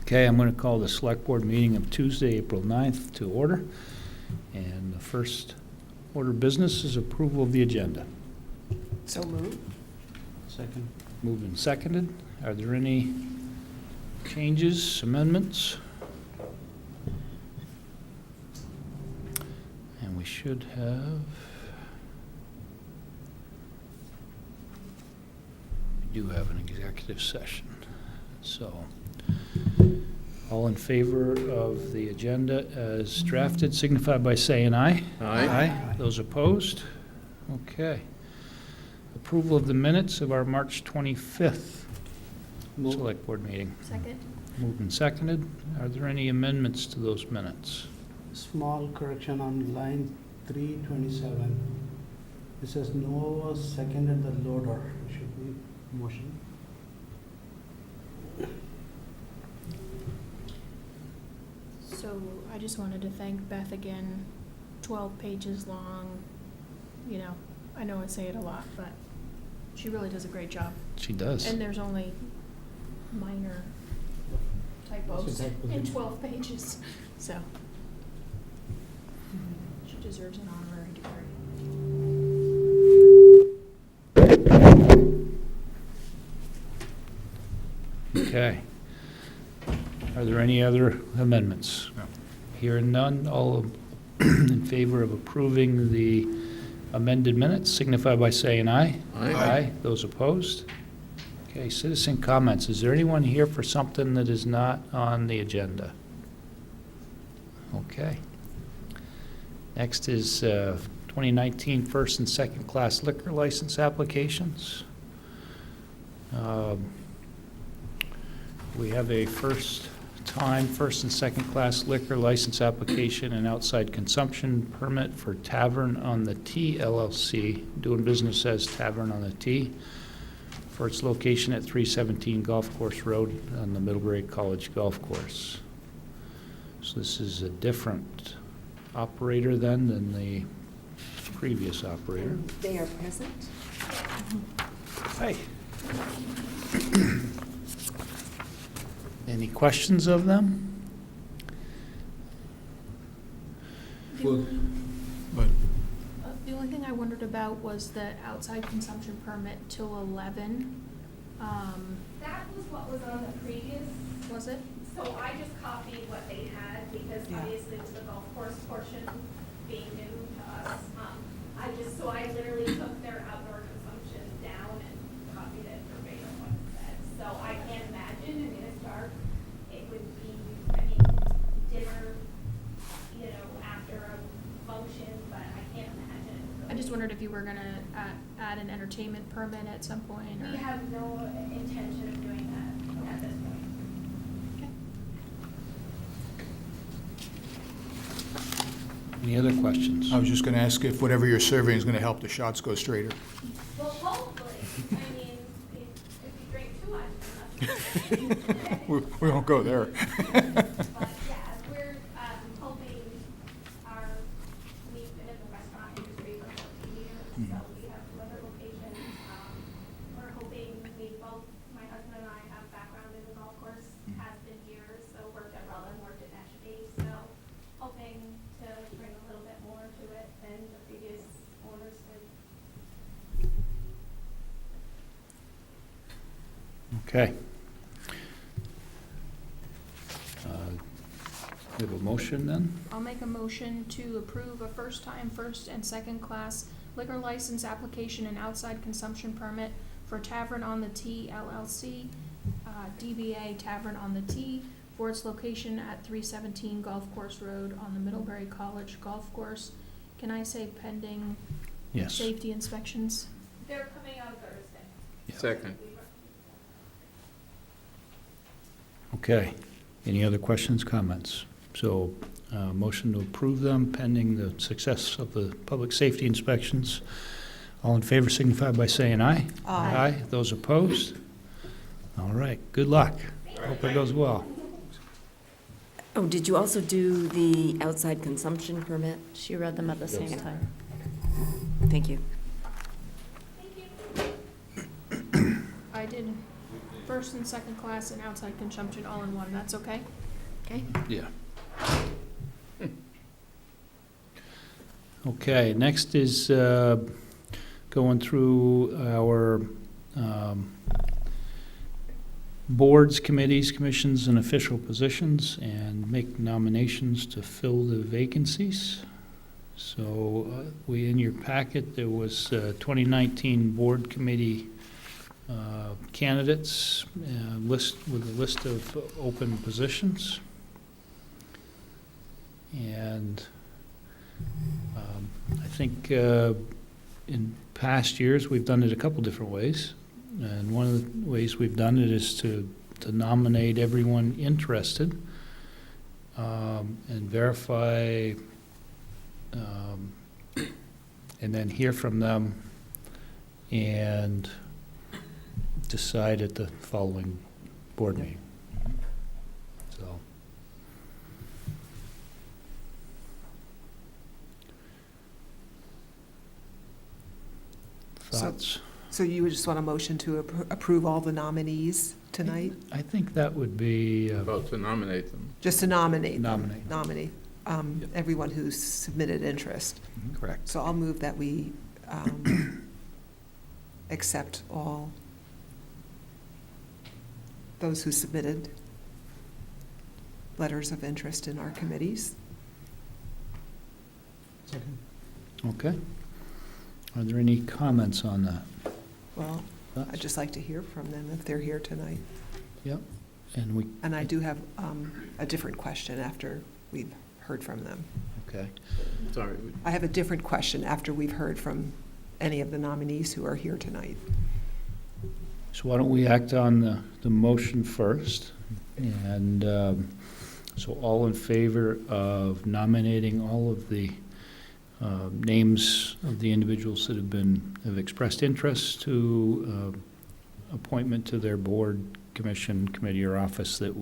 Okay, I'm going to call the Select Board meeting of Tuesday, April 9th to order. And the first order of business is approval of the agenda. So moved. Second. Moved and seconded. Are there any changes, amendments? And we should have... We do have an executive session. So, all in favor of the agenda as drafted signify by saying aye. Aye. Those opposed? Okay. Approval of the minutes of our March 25th Select Board meeting. Second. Moved and seconded. Are there any amendments to those minutes? Small correction on line 327. It says Noah seconded the loader. Should be motion. So I just wanted to thank Beth again, 12 pages long. You know, I know I say it a lot, but she really does a great job. She does. And there's only minor typos in 12 pages, so she deserves an honorary degree. Okay. Are there any other amendments? No. Hearing none, all in favor of approving the amended minutes signify by saying aye. Aye. Those opposed? Okay, citizen comments. Is there anyone here for something that is not on the agenda? Okay. Next is 2019 first and second class liquor license applications. We have a first and second class liquor license application and outside consumption permit for Tavern on the T LLC, doing business as Tavern on the T, for its location at 317 Golf Course Road on the Middlebury College Golf Course. So this is a different operator then than the previous operator. And they are present. Hi. Any questions of them? Well, The only thing I wondered about was the outside consumption permit till 11. That was what was on the previous, Was it? so I just copied what they had because Yeah. obviously with the golf course portion being new to us. I literally took their outdoor consumption down and copied it verbatim what it said. So I can't imagine, it's dark, it would be, dinner, after a function, but I can't imagine. I just wondered if you were gonna add an entertainment permit at some point, or... We have no intention of doing that at this point. Okay. Any other questions? I was just going to ask if whatever you're serving is going to help the shots go straighter. Well, hopefully, if you drink too much, We won't go there. But yeah, we're hoping we've been in the restaurant industry for 14 years, so we have 2 other locations. We're hoping my husband and I have background in the golf course, has been years, so worked at Rutland, worked at Nashville, so hoping to bring a little bit more to it than the previous owners did. Okay. We have a motion then? I'll make a motion to approve a first-time first and second-class liquor license application and outside consumption permit for Tavern on the T LLC, DBA Tavern on the T, for its location at 317 Golf Course Road on the Middlebury College Golf Course. Can I say pending Yes. safety inspections? They're coming on Thursday. Second. Okay. Any other questions, comments? So, motion to approve them pending the success of the public safety inspections. All in favor signify by saying aye. Aye. Those opposed? All right. Good luck. Hope it goes well. Oh, did you also do the outside consumption permit? She read them at the same time. Thank you. Thank you. I did first and second class and outside consumption all in one, that's okay? Okay? Yeah. Okay, next is going through our boards, committees, commissions, and official positions, and make nominations to fill the vacancies. So in your packet, there was 2019 board committee candidates, with a list of open positions. And I think in past years, we've done it a couple different ways. And one of the ways we've done it is to nominate everyone interested and verify, and then hear from them and decide at the following board meeting. So. Thoughts? So you would just want a motion to approve all the nominees tonight? I think that would be, About to nominate them. Just to nominate them? Nominate. Nominate, Yep. everyone who's submitted interest. correct. So I'll move that we accept all those who submitted letters of interest in our committees. Second. Okay. Are there any comments on that? Well, Thoughts? I'd just like to hear from them if they're here tonight. Yep. And we, And I do have a different question after we've heard from them. okay. Sorry. I have a different question after we've heard from any of the nominees who are here tonight. So why don't we act on the motion first? And so all in favor of nominating all of the names of the individuals that have expressed interest to appointment to their board, commission, committee, or office that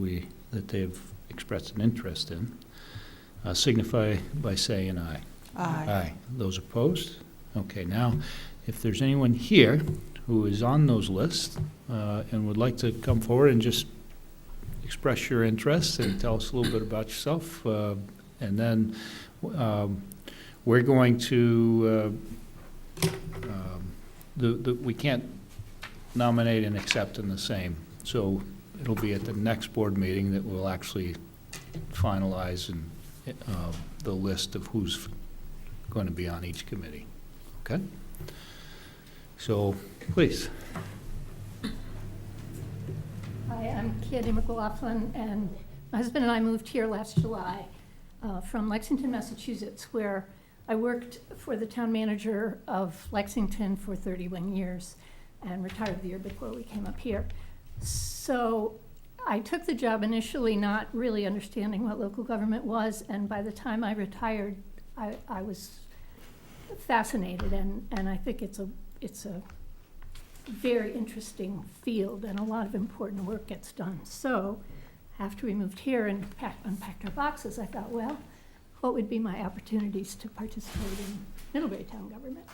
they've expressed an interest in, signify by saying aye. Aye. Those opposed? Okay, now, if there's anyone here who is on those lists and would like to come forward and just express your interest and tell us a little bit about yourself, and then we're going to, we can't nominate and accept in the same, so it'll be at the next board meeting that we'll actually finalize the list of who's going to be on each committee. Okay? So, please. Hi, I'm Candy McLaughlin, and my husband and I moved here last July from Lexington, Massachusetts, where I worked for the town manager of Lexington for 31 years and retired the year before we came up here. So I took the job initially not really understanding what local government was, and by the time I retired, I was fascinated, and I think it's a very interesting field, and a lot of important work gets done. So after we moved here and unpacked our boxes, I thought, well, what would be my opportunities to participate in Middlebury town government?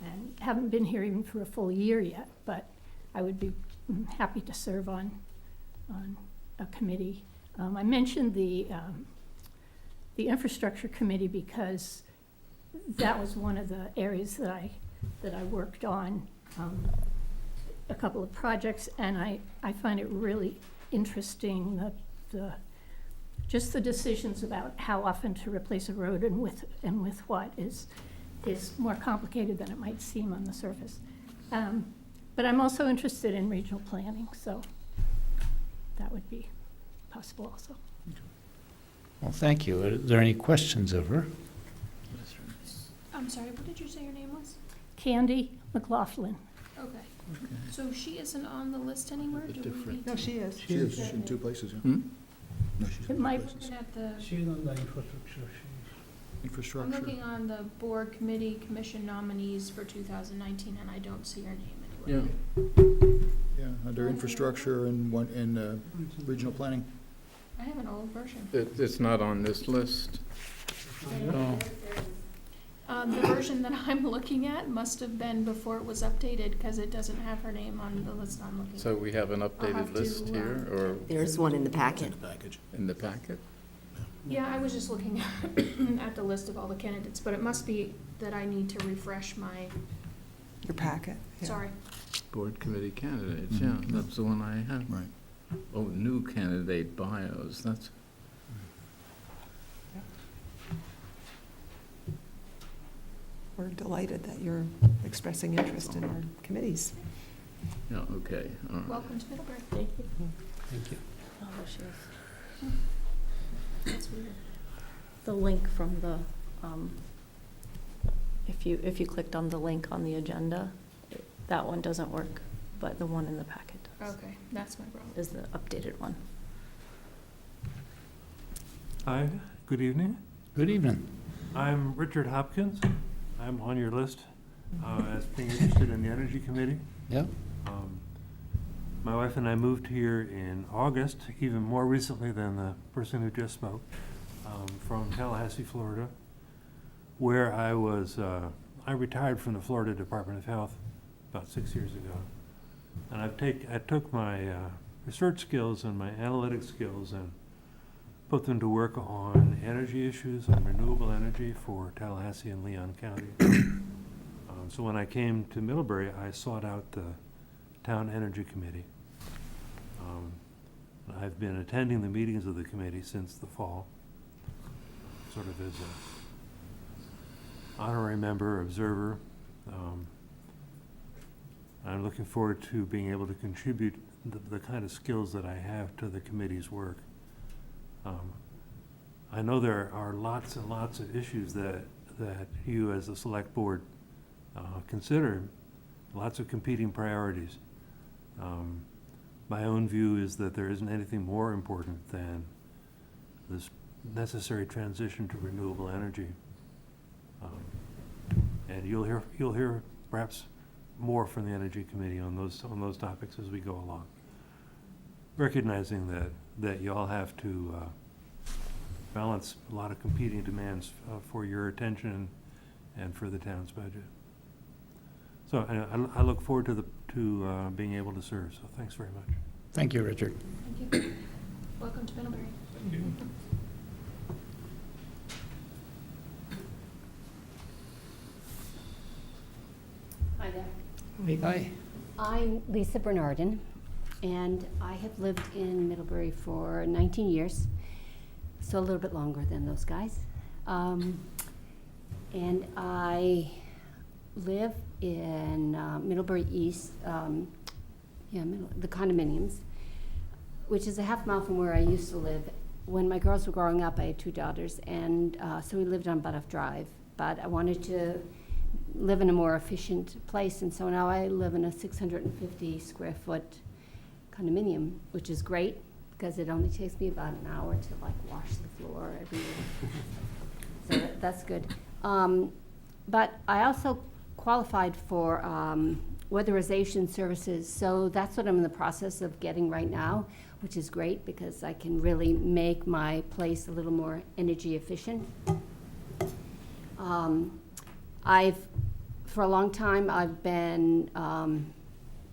And haven't been here even for a full year yet, but I would be happy to serve on a committee. I mentioned the infrastructure committee because that was one of the areas that I worked on, a couple of projects, and I find it really interesting just the decisions about how often to replace a road and with what is more complicated than it might seem on the surface. But I'm also interested in regional planning, so that would be possible also. Well, thank you. Are there any questions of her? I'm sorry, what did you say your name was? Candy McLaughlin. Okay. So she isn't on the list anymore? Do we need No, to- she is. She is in two places, yeah. Hmm? No, she's It in two might- places. Looking at the, She's on the infrastructure, I'm Infrastructure. looking on the board, committee, commission nominees for 2019, and I don't see her name Yeah. anywhere. Yeah, under infrastructure and regional planning. I have an old version. It's not on this list. No. The version that I'm looking at must have been before it was updated, because it doesn't have her name on the list I'm looking at. So we have an have updated to, list here, or There's one in the packet. in the packet? Yeah, I was just looking at the list of all the candidates, but it must be that I need to refresh my, Your packet. Yeah. sorry. Board committee candidates, yeah, Mhm. that's the one I have. Right. Oh, new candidate bios, that's, We're delighted that you're expressing interest in our committees. yeah, okay, all right. Welcome to Middlebury. Thank you. Thank you. Oh, there she is. That's weird. The link from the, if you clicked on the link on the agenda, that one doesn't work, but the one in the packet does, Okay, that's my problem. is the updated one. Hi, good evening. Good evening. I'm Richard Hopkins. I'm on your list as being interested in the Energy Committee. Yep. My wife and I moved here in August, even more recently than the person who just spoke, from Tallahassee, Florida, where I retired from the Florida Department of Health about 6 years ago. And I took my research skills and my analytic skills and put them to work on energy issues, on renewable energy for Tallahassee and Leon County. So when I came to Middlebury, I sought out the Town Energy Committee. I've been attending the meetings of the committee since the fall, sort of as a honorary member, observer. I'm looking forward to being able to contribute the kind of skills that I have to the committee's work. I know there are lots and lots of issues that you as a select board consider, lots of competing priorities. My own view is that there isn't anything more important than this necessary transition to renewable energy. And you'll hear perhaps more from the Energy Committee on those topics as we go along, recognizing that you all have to balance a lot of competing demands for your attention and for the town's budget. So I look forward to being able to serve, so thanks very much. Thank you, Richard. Thank you. Welcome to Middlebury. Hi there. Hi. I'm Lisa Bernardin, and I have lived in Middlebury for 19 years, so a little bit longer than those guys. And I live in Middlebury East, the condominiums, which is a half mile from where I used to live. When my girls were growing up, I had 2 daughters, and so we lived on Buttock Drive. But I wanted to live in a more efficient place, and so now I live in a 650 square foot condominium, which is great because it only takes me about an hour to like wash the floor every day. So that's good. But I also qualified for weatherization services, so that's what I'm in the process of getting right now, which is great because I can really make my place a little more energy efficient. For a long time, I've been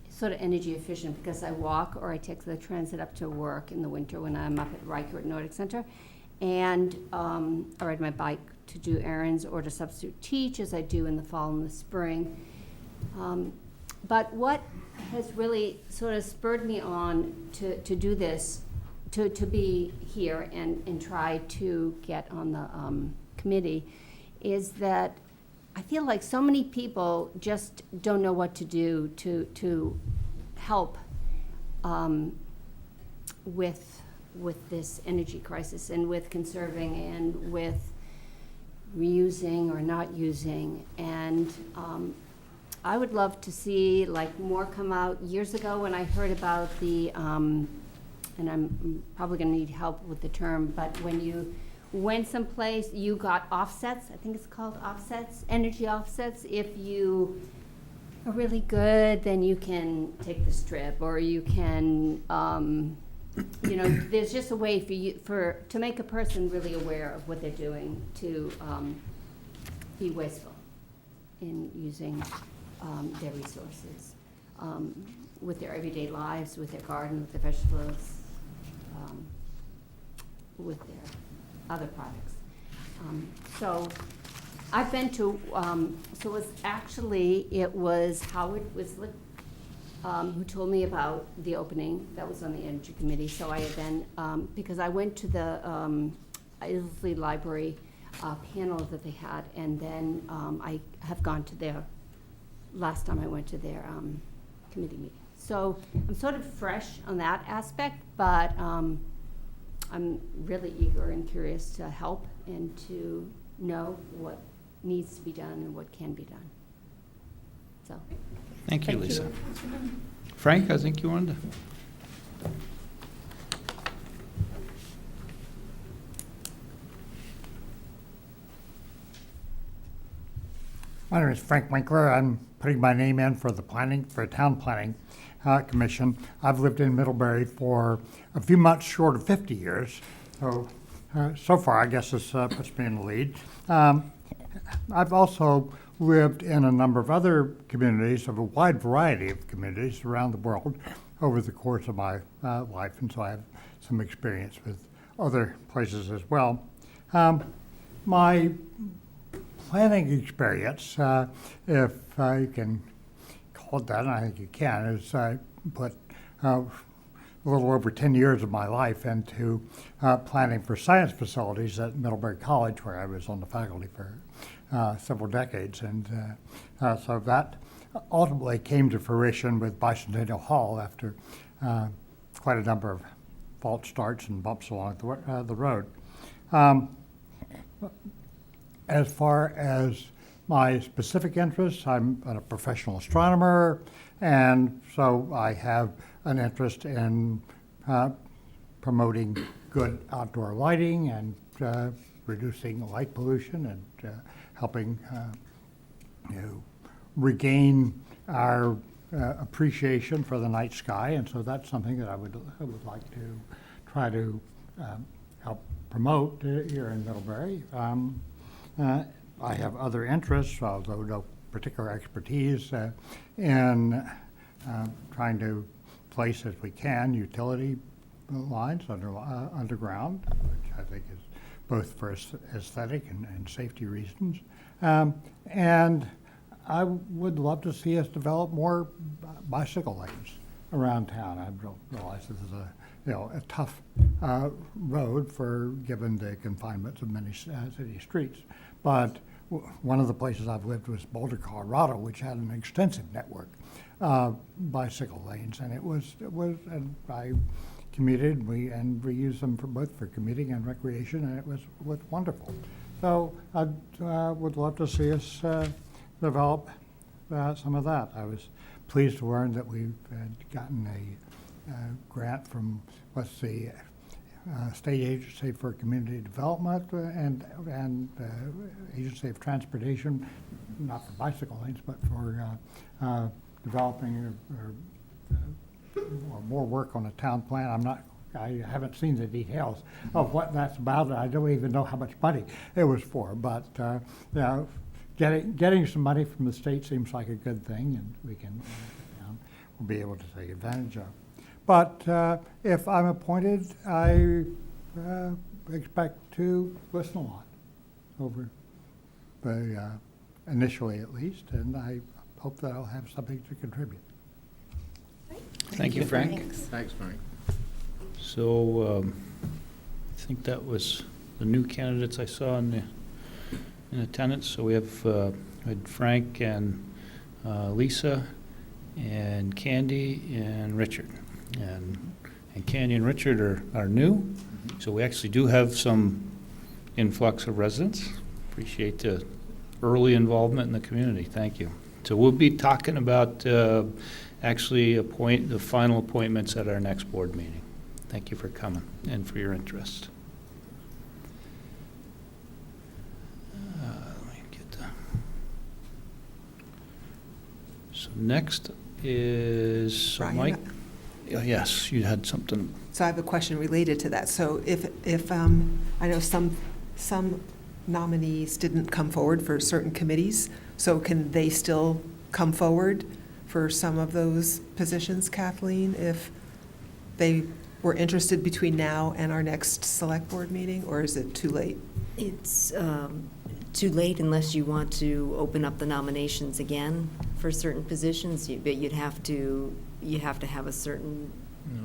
sort of energy efficient because I walk or I take the transit up to work in the winter when I'm up at Riker at Nordic Center. And I ride my bike to do errands or to substitute teach as I do in the fall and the spring. But what has really sort of spurred me on to do this, to be here and try to get on the committee, is that I feel like so many people just don't know what to do to help with this energy crisis and with conserving and with reusing or not using. And I would love to see like more come out. Years ago when I heard about the, and I'm probably gonna need help with the term, but when you went someplace, you got offsets, I think it's called offsets, energy offsets. If you are really good, then you can take the strip, or you can, you know, there's just a way for you, to make a person really aware of what they're doing to be wasteful. in using their resources with their everyday lives, with their garden, with their vegetables, with their other products. So I've been to, so it was Howard Wislick who told me about the opening. That was on the Energy Committee. So I had then, because I went to the Isley Library panel that they had, and then I have gone to their, last time I went to their committee meeting. So I'm sort of fresh on that aspect, but I'm really eager and curious to help and to know what needs to be done and what can be done. So. Thank you, Thank Lisa. you. Frank, I think you wanted to. My name is Frank Winkler. I'm putting my name in for the Town Planning Commission. I've lived in Middlebury for a few months short of 50 years. So far, I guess this puts me in the lead. I've also lived in a number of other communities, of a wide variety of communities around the world over the course of my life, and so I have some experience with other places as well. My planning experience, if you can call it that, and I think you can, is I put a little over 10 years of my life into planning for science facilities at Middlebury College, where I was on the faculty for several decades. And so that ultimately came to fruition with Bicentennial Hall after quite a number of false starts and bumps along the road. As far as my specific interests, I'm a professional astronomer, and so I have an interest in promoting good outdoor lighting and reducing light pollution and helping regain our appreciation for the night sky. And so that's something that I would like to try to help promote here in Middlebury. I have other interests, although no particular expertise, in trying to place, as we can, utility lines underground, which I think is both for aesthetic and safety reasons. And I would love to see us develop more bicycle lanes around town. I realize this is a tough road given the confinements of many city streets. But one of the places I've lived was Boulder, Colorado, which had an extensive network of bicycle lanes, and and I commuted, and we used them both for commuting and recreation, and it was wonderful. So I would love to see us develop some of that. I was pleased to learn that we've gotten a grant from the State Agency for Community Development and Agency of Transportation, not for bicycle lanes, but for developing or more work on a town plan. I haven't seen the details of what that's about, and I don't even know how much money it was for. But getting some money from the state seems like a good thing, and we'll be able to take advantage of. But if I'm appointed, I expect to listen a lot over, initially at least, and I hope that I'll have something to contribute. Thank you, Frank. Thanks, Frank. So I think that was the new candidates I saw in attendance. So we have had Frank and Lisa and Candy and Richard. And Candy and Richard are new, so we actually do have some influx of residents. Appreciate the early involvement in the community. Thank you. So we'll be talking about actually the final appointments at our next board meeting. Thank you for coming and for your interest. Let me get so next is Brian? Mike. Yes, you had something. So I have a question related to that. So if I know some nominees didn't come forward for certain committees, so can they still come forward for some of those positions, Kathleen, if they were interested between now and our next select board meeting, or is it too late? It's too late unless you want to open up the nominations again for certain positions, but you'd have to have a certain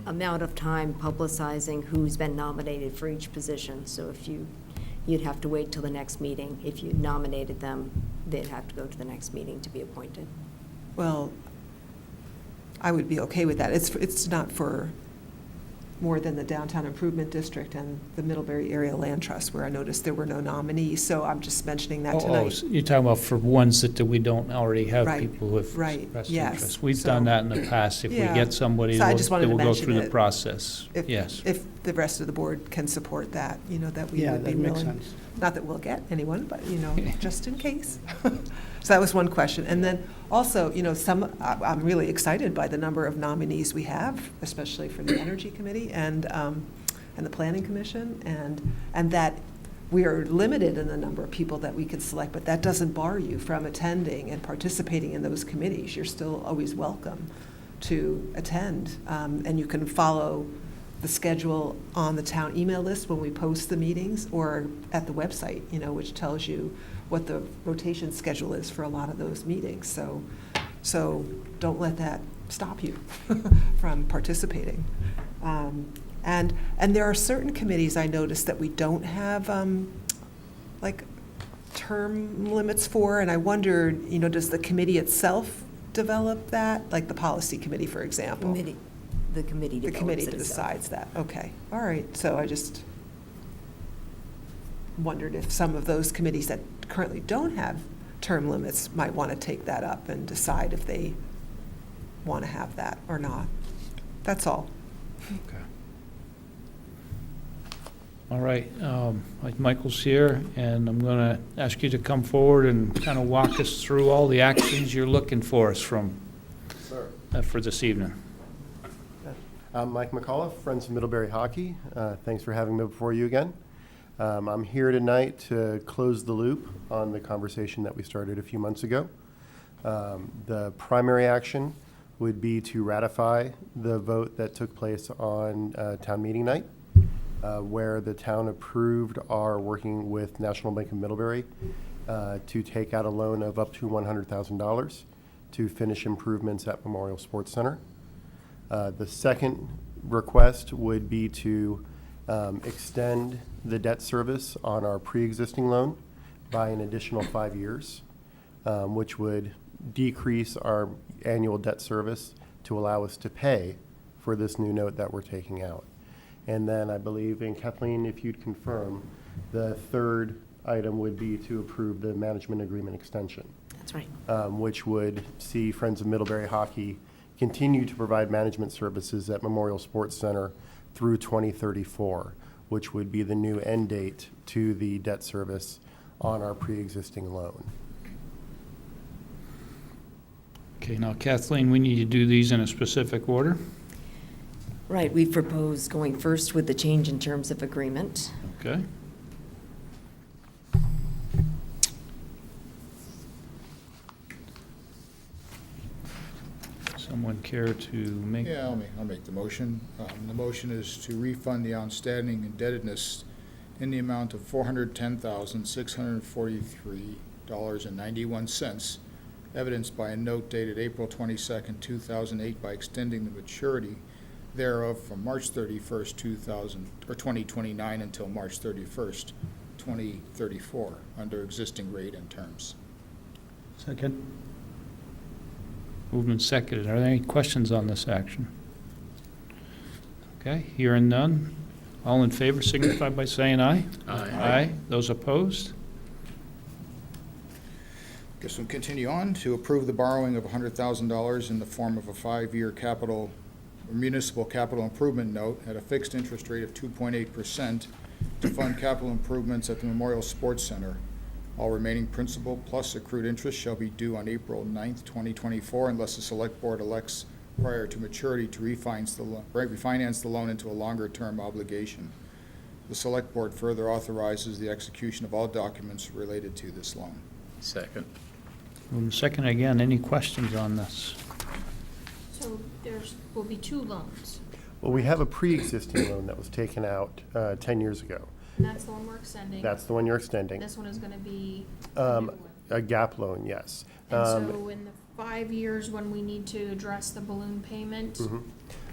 amount of time publicizing who's been nominated for each position. So if you'd have to wait till the next meeting. If you nominated them, they'd have to go to the next meeting to be appointed. Well, I would be okay with that. It's not for more than the Downtown Improvement District and the Middlebury Area Land Trust, where I noticed there were no nominees, so I'm just mentioning that tonight. So you're talking about for ones that we don't already have Right, people who have right, expressed yes. interest. We've So- done that in the past. If we Yeah. get somebody, So I just wanted they to will go mention through the it. process. If- Yes. If the rest of the board can support that, that we Yeah, would be that makes willing. sense. Not that we'll get anyone, but, just in case. So that was one question. And then also, I'm really excited by the number of nominees we have, especially for the Energy Committee and the Planning Commission, and that we are limited in the number of people that we could select, but that doesn't bar you from attending and participating in those committees. You're still always welcome to attend, and you can follow the schedule on the town email list when we post the meetings, or at the website, which tells you what the rotation schedule is for a lot of those meetings. So don't let that stop you from participating. And there are certain committees I noticed that we don't have, term limits for, and I wondered, does the committee itself develop that? Like the policy committee, for example? The committee The develops committee it itself. decides that, okay, all right. So I just wondered if some of those committees that currently don't have term limits might want to take that up and decide if they want to have that or not. That's all. Okay. All right, Michael's here, and I'm going to ask you to come forward and kind of walk us through all the actions you're looking for us for this evening. I'm Mike McAuliffe, Friends of Middlebury Hockey. Thanks for having me before you again. I'm here tonight to close the loop on the conversation that we started a few months ago. The primary action would be to ratify the vote that took place on town meeting night, where the town approved our working with National Bank of Middlebury to take out a loan of up to $100,000 to finish improvements at Memorial Sports Center. The second request would be to extend the debt service on our pre-existing loan by an additional 5 years, which would decrease our annual debt service to allow us to pay for this new note that we're taking out. And then I believe, and Kathleen, if you'd confirm, the third item would be to approve the management agreement extension. That's right. Which would see Friends of Middlebury Hockey continue to provide management services at Memorial Sports Center through 2034, which would be the new end date to the debt service on our pre-existing loan. Okay, now Kathleen, we need to do these in a specific order. Right, we propose going first with the change in terms of agreement. Okay. Someone care to make? Yeah, I'll make the motion. The motion is to refund the outstanding indebtedness in the amount of $410,643.91, evidenced by a note dated April 22nd, 2008, by extending the maturity thereof from March 31st, 2029 until March 31st, 2034, under existing rate and terms. Second. Moved and seconded. Are there any questions on this action? Okay, hearing none. All in favor signify by saying aye. Aye. Those opposed? Guess we'll continue on to approve the borrowing of $100,000 in the form of a 5-year municipal capital improvement note at a fixed interest rate of 2.8% to fund capital improvements at the Memorial Sports Center. All remaining principal plus accrued interest shall be due on April 9th, 2024, unless the Select Board elects prior to maturity to refinance the loan into a longer-term obligation. the Select Board further authorizes the execution of all documents related to this loan. Second. Moving second again, any questions on this? So will be 2 loans, Well, we have a pre-existing loan that was taken out 10 years ago. and that's the one we're extending. That's the one you're extending. This one is gonna be a new Um, one. A gap loan, yes. And so in the 5 years, when we need to address the balloon payment, Mhm.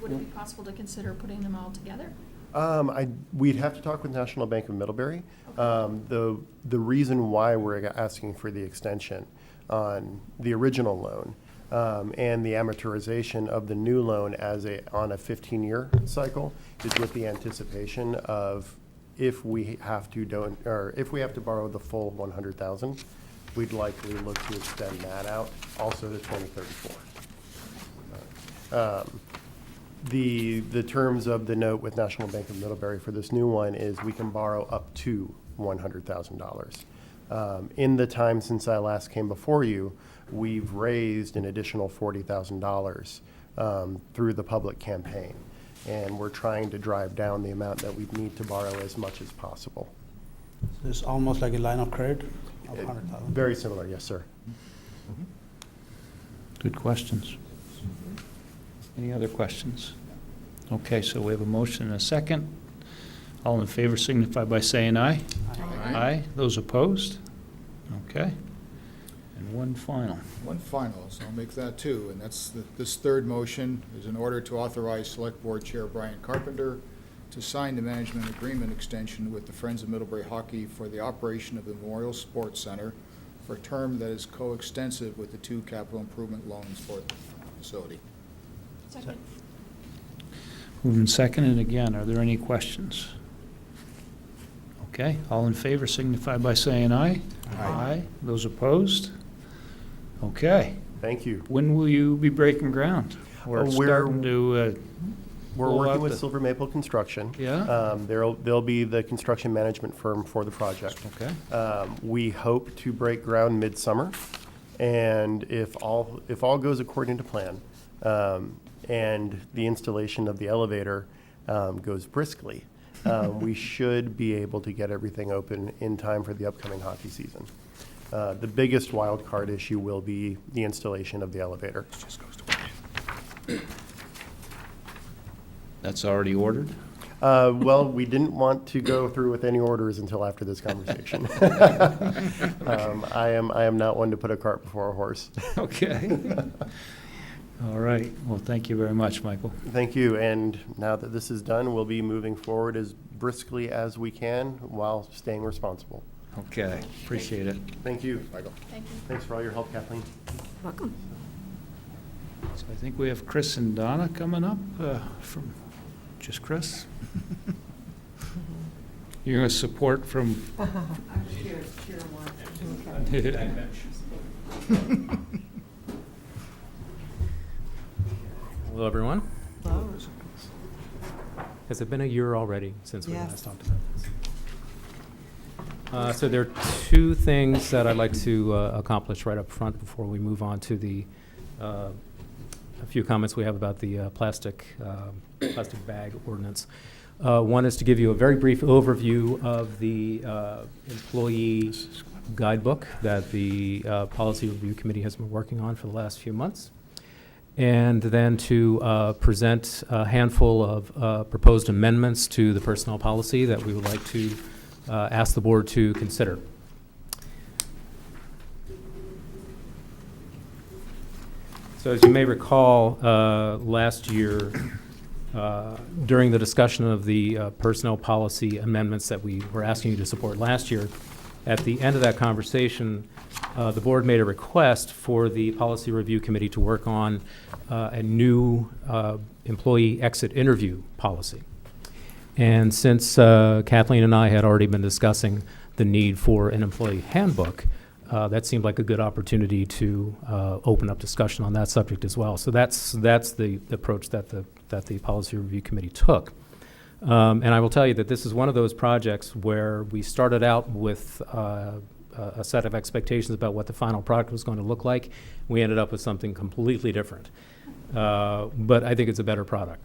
would it be possible to consider putting them all together? We'd have to talk with National Bank of Middlebury. The reason why we're asking for the extension on the original loan and the amortization of the new loan on a 15-year cycle is with the anticipation of if we have to borrow the full 100,000, we'd likely look to extend that out also to 2034. The terms of the note with National Bank of Middlebury for this new one is we can borrow up to $100,000. In the time since I last came before you, we've raised an additional $40,000 through the public campaign. And we're trying to drive down the amount that we need to borrow as much as possible. It's almost like a line of credit of 100,000. Very similar, yes, sir. Good questions. Any other questions? Okay, so we have a motion and a second. All in favor signify by saying aye. Aye. Those opposed? Okay. And one final. One final, so I'll make that 2, and that's this third motion is in order to authorize Select Board Chair Brian Carpenter to sign the management agreement extension with the Friends of Middlebury Hockey for the operation of the Memorial Sports Center for a term that is coextensive with the 2 capital improvement loans for the facility. Second. Moving second, and again, are there any questions? Okay, all in favor signify by saying aye. Aye. Those opposed? Okay. Thank you. When will you be breaking ground? We're We're- starting to We're roll working out with the- Silver Maple Construction. Yeah? They'll be the construction management firm for the project. Okay. We hope to break ground midsummer, and if all goes according to plan, and the installation of the elevator goes briskly, we should be able to get everything open in time for the upcoming hockey season. The biggest wild card issue will be the installation of the elevator. That's already ordered? Well, we didn't want to go through with any orders until after this conversation. I am not one to put a cart before a horse. Okay. All right. Well, thank you very much, Michael. Thank you, and now that this is done, we'll be moving forward as briskly as we can while staying responsible. Okay, appreciate it. Thank you. Michael? Thank you. Thanks for all your help, Kathleen. Welcome. So I think we have Chris and Donna coming up from, just Chris? You're going to support from? Hello, everyone. Has it been a year already since we Yes. last talked about this? So there are 2 things that I'd like to accomplish right up front before we move on to a few comments we have about the plastic bag ordinance. One is to give you a very brief overview of the employee guidebook that the Policy Review Committee has been working on for the last few months. And then to present a handful of proposed amendments to the personnel policy that we would like to ask the board to consider. So as you may recall, last year, during the discussion of the personnel policy amendments that we were asking you to support last year, at the end of that conversation, the board made a request for the Policy Review Committee to work on a new employee exit interview policy. And since Kathleen and I had already been discussing the need for an employee handbook, that seemed like a good opportunity to open up discussion on that subject as well. So that's the approach that the Policy Review Committee took. And I will tell you that this is one of those projects where we started out with a set of expectations about what the final product was going to look like. We ended up with something completely different. But I think it's a better product.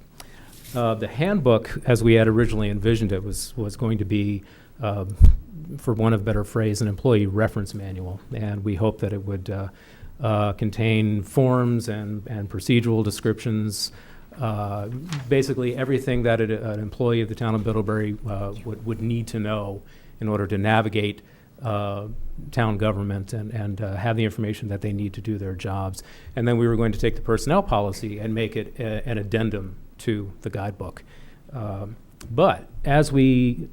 The handbook, as we had originally envisioned it, was going to be, for want of a better phrase, an employee reference manual. And we hoped that it would contain forms and procedural descriptions, basically everything that an employee of the town of Middlebury would need to know in order to navigate town government and have the information that they need to do their jobs. And then we were going to take the personnel policy and make it an addendum to the guidebook. But as we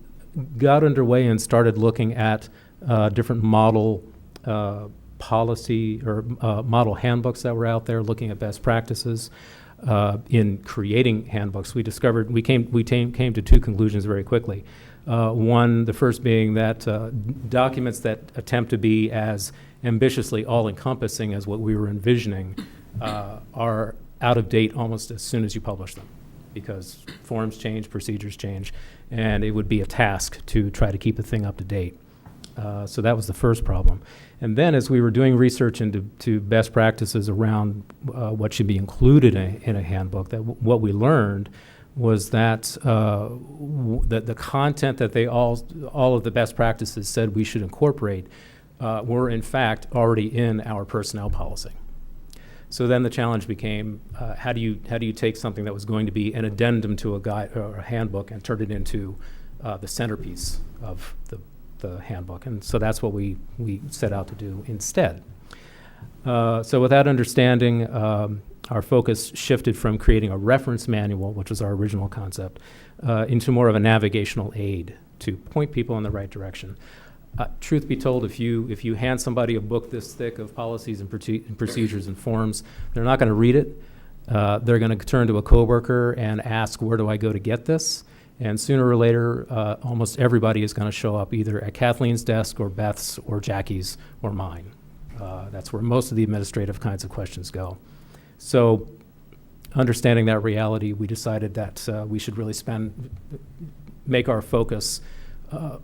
got underway and started looking at different model policy or model handbooks that were out there, looking at best practices in creating handbooks, we came to two conclusions very quickly. One, the first being that documents that attempt to be as ambitiously all-encompassing as what we were envisioning are out of date almost as soon as you publish them, because forms change, procedures change, and it would be a task to try to keep the thing up to date. So that was the first problem. And then as we were doing research into best practices around what should be included in a handbook, that what we learned was that the content that all of the best practices said we should incorporate were in fact already in our personnel policy. So then the challenge became, how do you take something that was going to be an addendum to a guide or a handbook and turn it into the centerpiece of the handbook? And so that's what we set out to do instead. So with that understanding, our focus shifted from creating a reference manual, which was our original concept, into more of a navigational aid to point people in the right direction. Truth be told, if you hand somebody a book this thick of policies and procedures and forms, they're not going to read it. They're going to turn to a coworker and ask, where do I go to get this? And sooner or later, almost everybody is going to show up either at Kathleen's desk or Beth's or Jackie's or mine. That's where most of the administrative kinds of questions go. So understanding that reality, we decided that we should really make our focus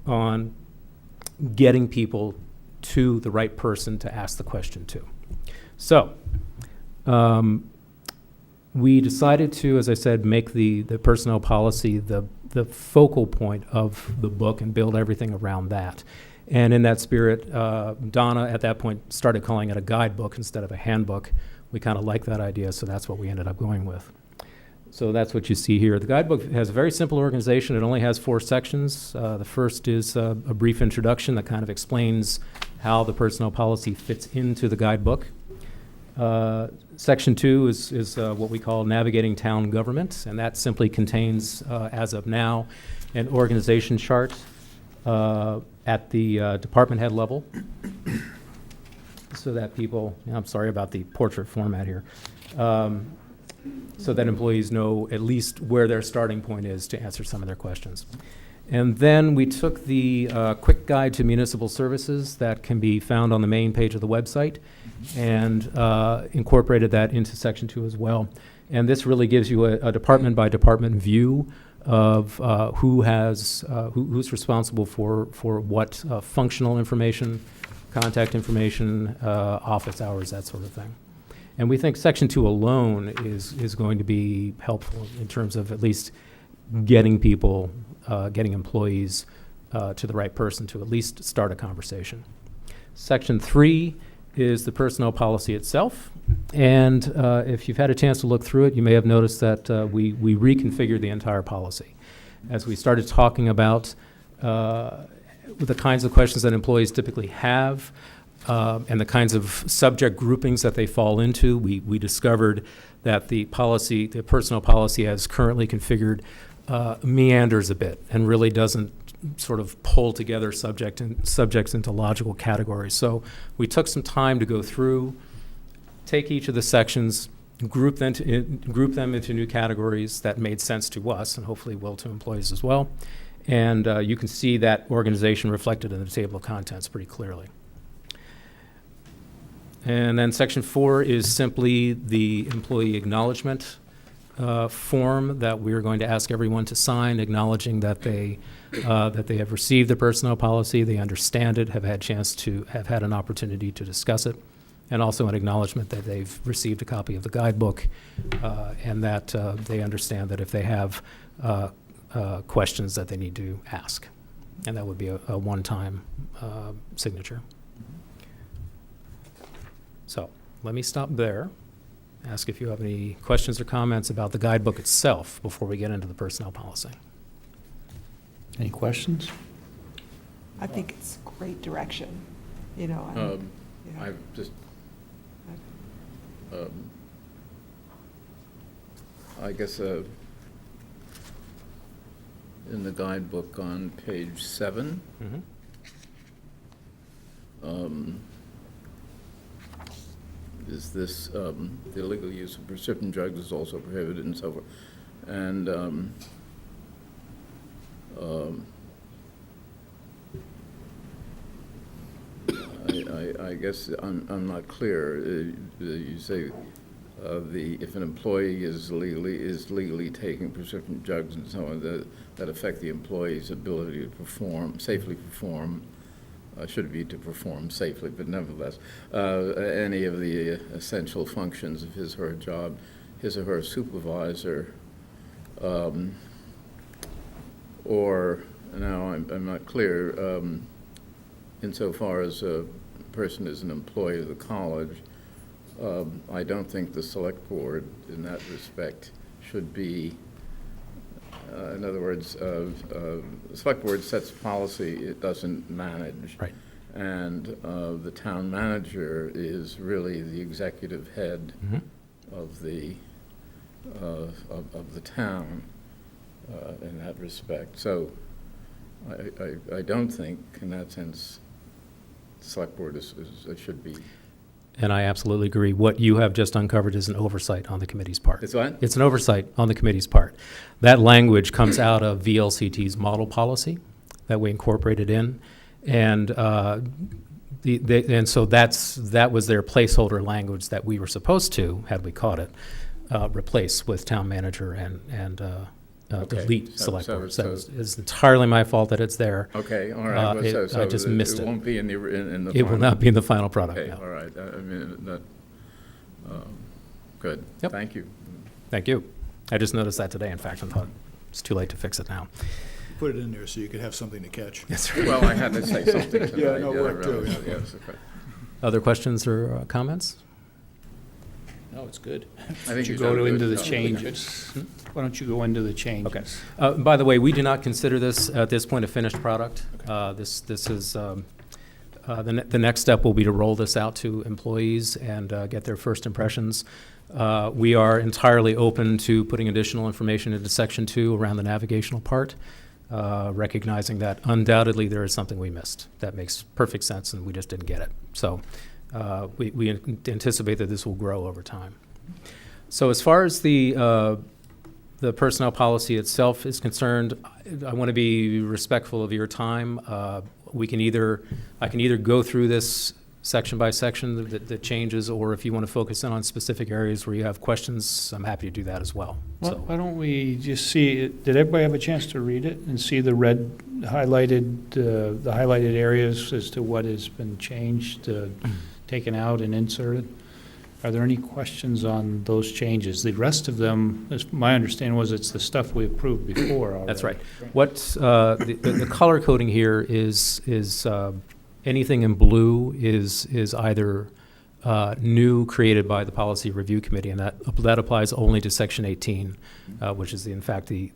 on getting people to the right person to ask the question to. So we decided to, as I said, make the personnel policy the focal point of the book and build everything around that. And in that spirit, Donna at that point started calling it a guidebook instead of a handbook. We kind of like that idea, so that's what we ended up going with. So that's what you see here. The guidebook has a very simple organization. It only has 4 sections. The first is a brief introduction that kind of explains how the personnel policy fits into the guidebook. Section 2 is what we call navigating town government, and that simply contains, as of now, an organization chart at the department head level, so that people, I'm sorry about the portrait format here, so that employees know at least where their starting point is to answer some of their questions. And then we took the quick guide to municipal services that can be found on the main page of the website and incorporated that into Section 2 as well. And this really gives you a department by department view of who's responsible for what functional information, contact information, office hours, that sort of thing. And we think Section 2 alone is going to be helpful in terms of at least getting people, getting employees to the right person to at least start a conversation. Section 3 is the personnel policy itself. And if you've had a chance to look through it, you may have noticed that we reconfigured the entire policy. As we started talking about the kinds of questions that employees typically have, and the kinds of subject groupings that they fall into, we discovered that the personnel policy as currently configured meanders a bit and really doesn't sort of pull together subjects into logical categories. So we took some time to go through, take each of the sections, group them into new categories that made sense to us and hopefully will to employees as well. And you can see that organization reflected in the table of contents pretty clearly. And then Section 4 is simply the employee acknowledgement form that we're going to ask everyone to sign, acknowledging that they have received the personnel policy, they understand it, have had an opportunity to discuss it, and also an acknowledgement that they've received a copy of the guidebook, and that they understand that if they have questions that they need to ask. And that would be a one-time signature. So let me stop there, ask if you have any questions or comments about the guidebook itself before we get into the personnel policy. Any questions? I think it's great direction, you know. Yeah. I've just, I guess, in the guidebook on page 7, is this, the illegal use of prescription drugs is also prohibited and so forth. And I guess I'm not clear. You say if an employee is legally taking prescription drugs and so on, that affect the employee's ability to safely perform, should be to perform safely, but nevertheless, any of the essential functions of his or her job, his or her supervisor, or now I'm not clear, insofar as a person is an employee of the college, I don't think the select board in that respect should be, in other words, the select board sets policy, it doesn't manage. Right. And the town manager is really the executive head of the town in that respect. So I don't think, in that sense, the select board should be. And I absolutely agree. What you have just uncovered is an oversight on the committee's part. It's what? It's an oversight on the committee's part. That language comes out of VLCT's model policy that we incorporated in, and and so that was their placeholder language that we were supposed to, had we caught it, replace with town manager and delete select board. So it's entirely my fault that it's there. Okay, all right. I just missed it. It won't be in the It final. will not be in the final product. Okay, no. all right. I mean, that, good. Yep. Thank you. Thank you. I just noticed that today, in fact, and thought it's too late to fix it now. Put it in there so you could have something to catch. That's right. Well, I had to say something tonight. Yeah, no, I work too, realize, yeah. yes, okay. Other questions or comments? No, it's good. I think You you've go done a into good the job. changes. Why don't you go into the changes? Okay. By the way, we do not consider this at this point a finished product. This is the next step will be to roll this out to employees and get their first impressions. We are entirely open to putting additional information into Section 2 around the navigational part, recognizing that undoubtedly there is something we missed. That makes perfect sense, and we just didn't get it. So we anticipate that this will grow over time. So as far as the personnel policy itself is concerned, I want to be respectful of your time. I can either go through this section by section, the changes, or if you want to focus in on specific areas where you have questions, I'm happy to do that as well. Well, So, why don't we just see, did everybody have a chance to read it and see the red highlighted, the highlighted areas as to what has been changed, taken out and inserted? Are there any questions on those changes? The rest of them, as my understanding was, it's the stuff we approved before already. that's right. What's the color coding here is anything in blue is either new, created by the Policy Review Committee, and that applies only to Section 18, which is in fact the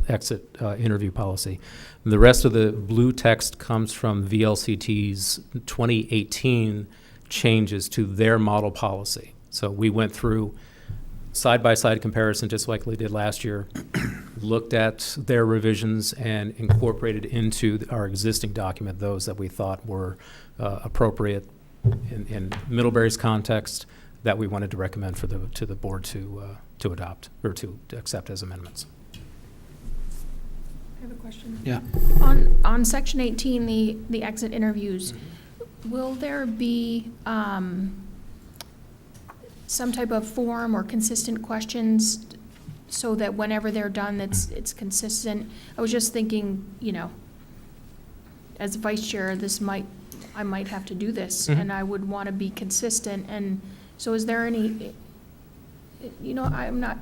exit interview policy. The rest of the blue text comes from VLCT's 2018 changes to their model policy. So we went through side-by-side comparison, just like we did last year, looked at their revisions and incorporated into our existing document those that we thought were appropriate in Middlebury's context that we wanted to recommend to the board to adopt or to accept as amendments. I have a question. Yeah. On section 18, the exit interviews, will there be some type of form or consistent questions so that whenever they're done, it's consistent? I was just thinking, as vice chair, this might I might have to do this, Mhm. and I would want to be consistent, and so is there any, I'm not,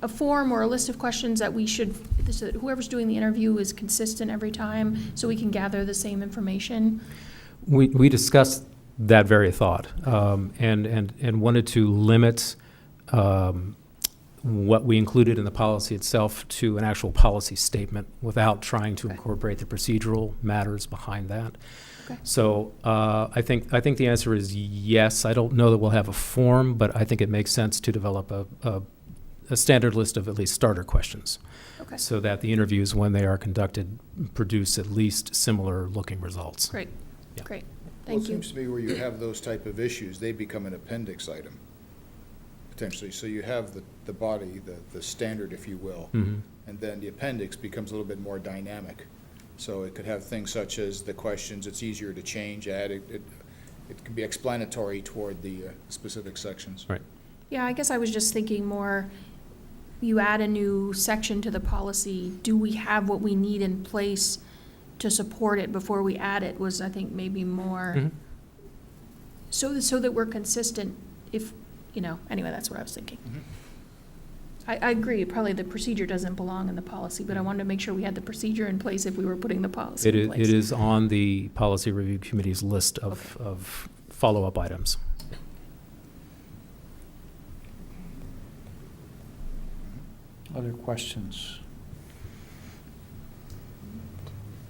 a form or a list of questions that we should, so that whoever's doing the interview is consistent every time, so we can gather the same information? We discussed that very thought, and wanted to limit what we included in the policy itself to an actual policy statement without trying to incorporate the procedural matters behind that. Okay. So I think the answer is yes. I don't know that we'll have a form, but I think it makes sense to develop a standard list of at least starter questions, Okay, so that the interviews, when they are conducted, produce at least similar looking results. great, Yeah. great, Well, thank it you. seems to me where you have those type of issues, they become an appendix item, potentially. So you have the body, the standard, if you will, Mhm. and then the appendix becomes a little bit more dynamic. So it could have things such as the questions, it's easier to change, add, it can be explanatory toward the specific sections. Right. Yeah, I guess I was just thinking more, you add a new section to the policy, do we have what we need in place to support it before we add it, was, I think, maybe more, Mhm. so that we're consistent if, anyway, that's what I was thinking. I agree, probably the procedure doesn't belong in the policy, but I wanted to make sure we had the procedure in place if we were putting the policy It in is, place. it is on the Policy Review Committee's list of follow-up items. Other questions?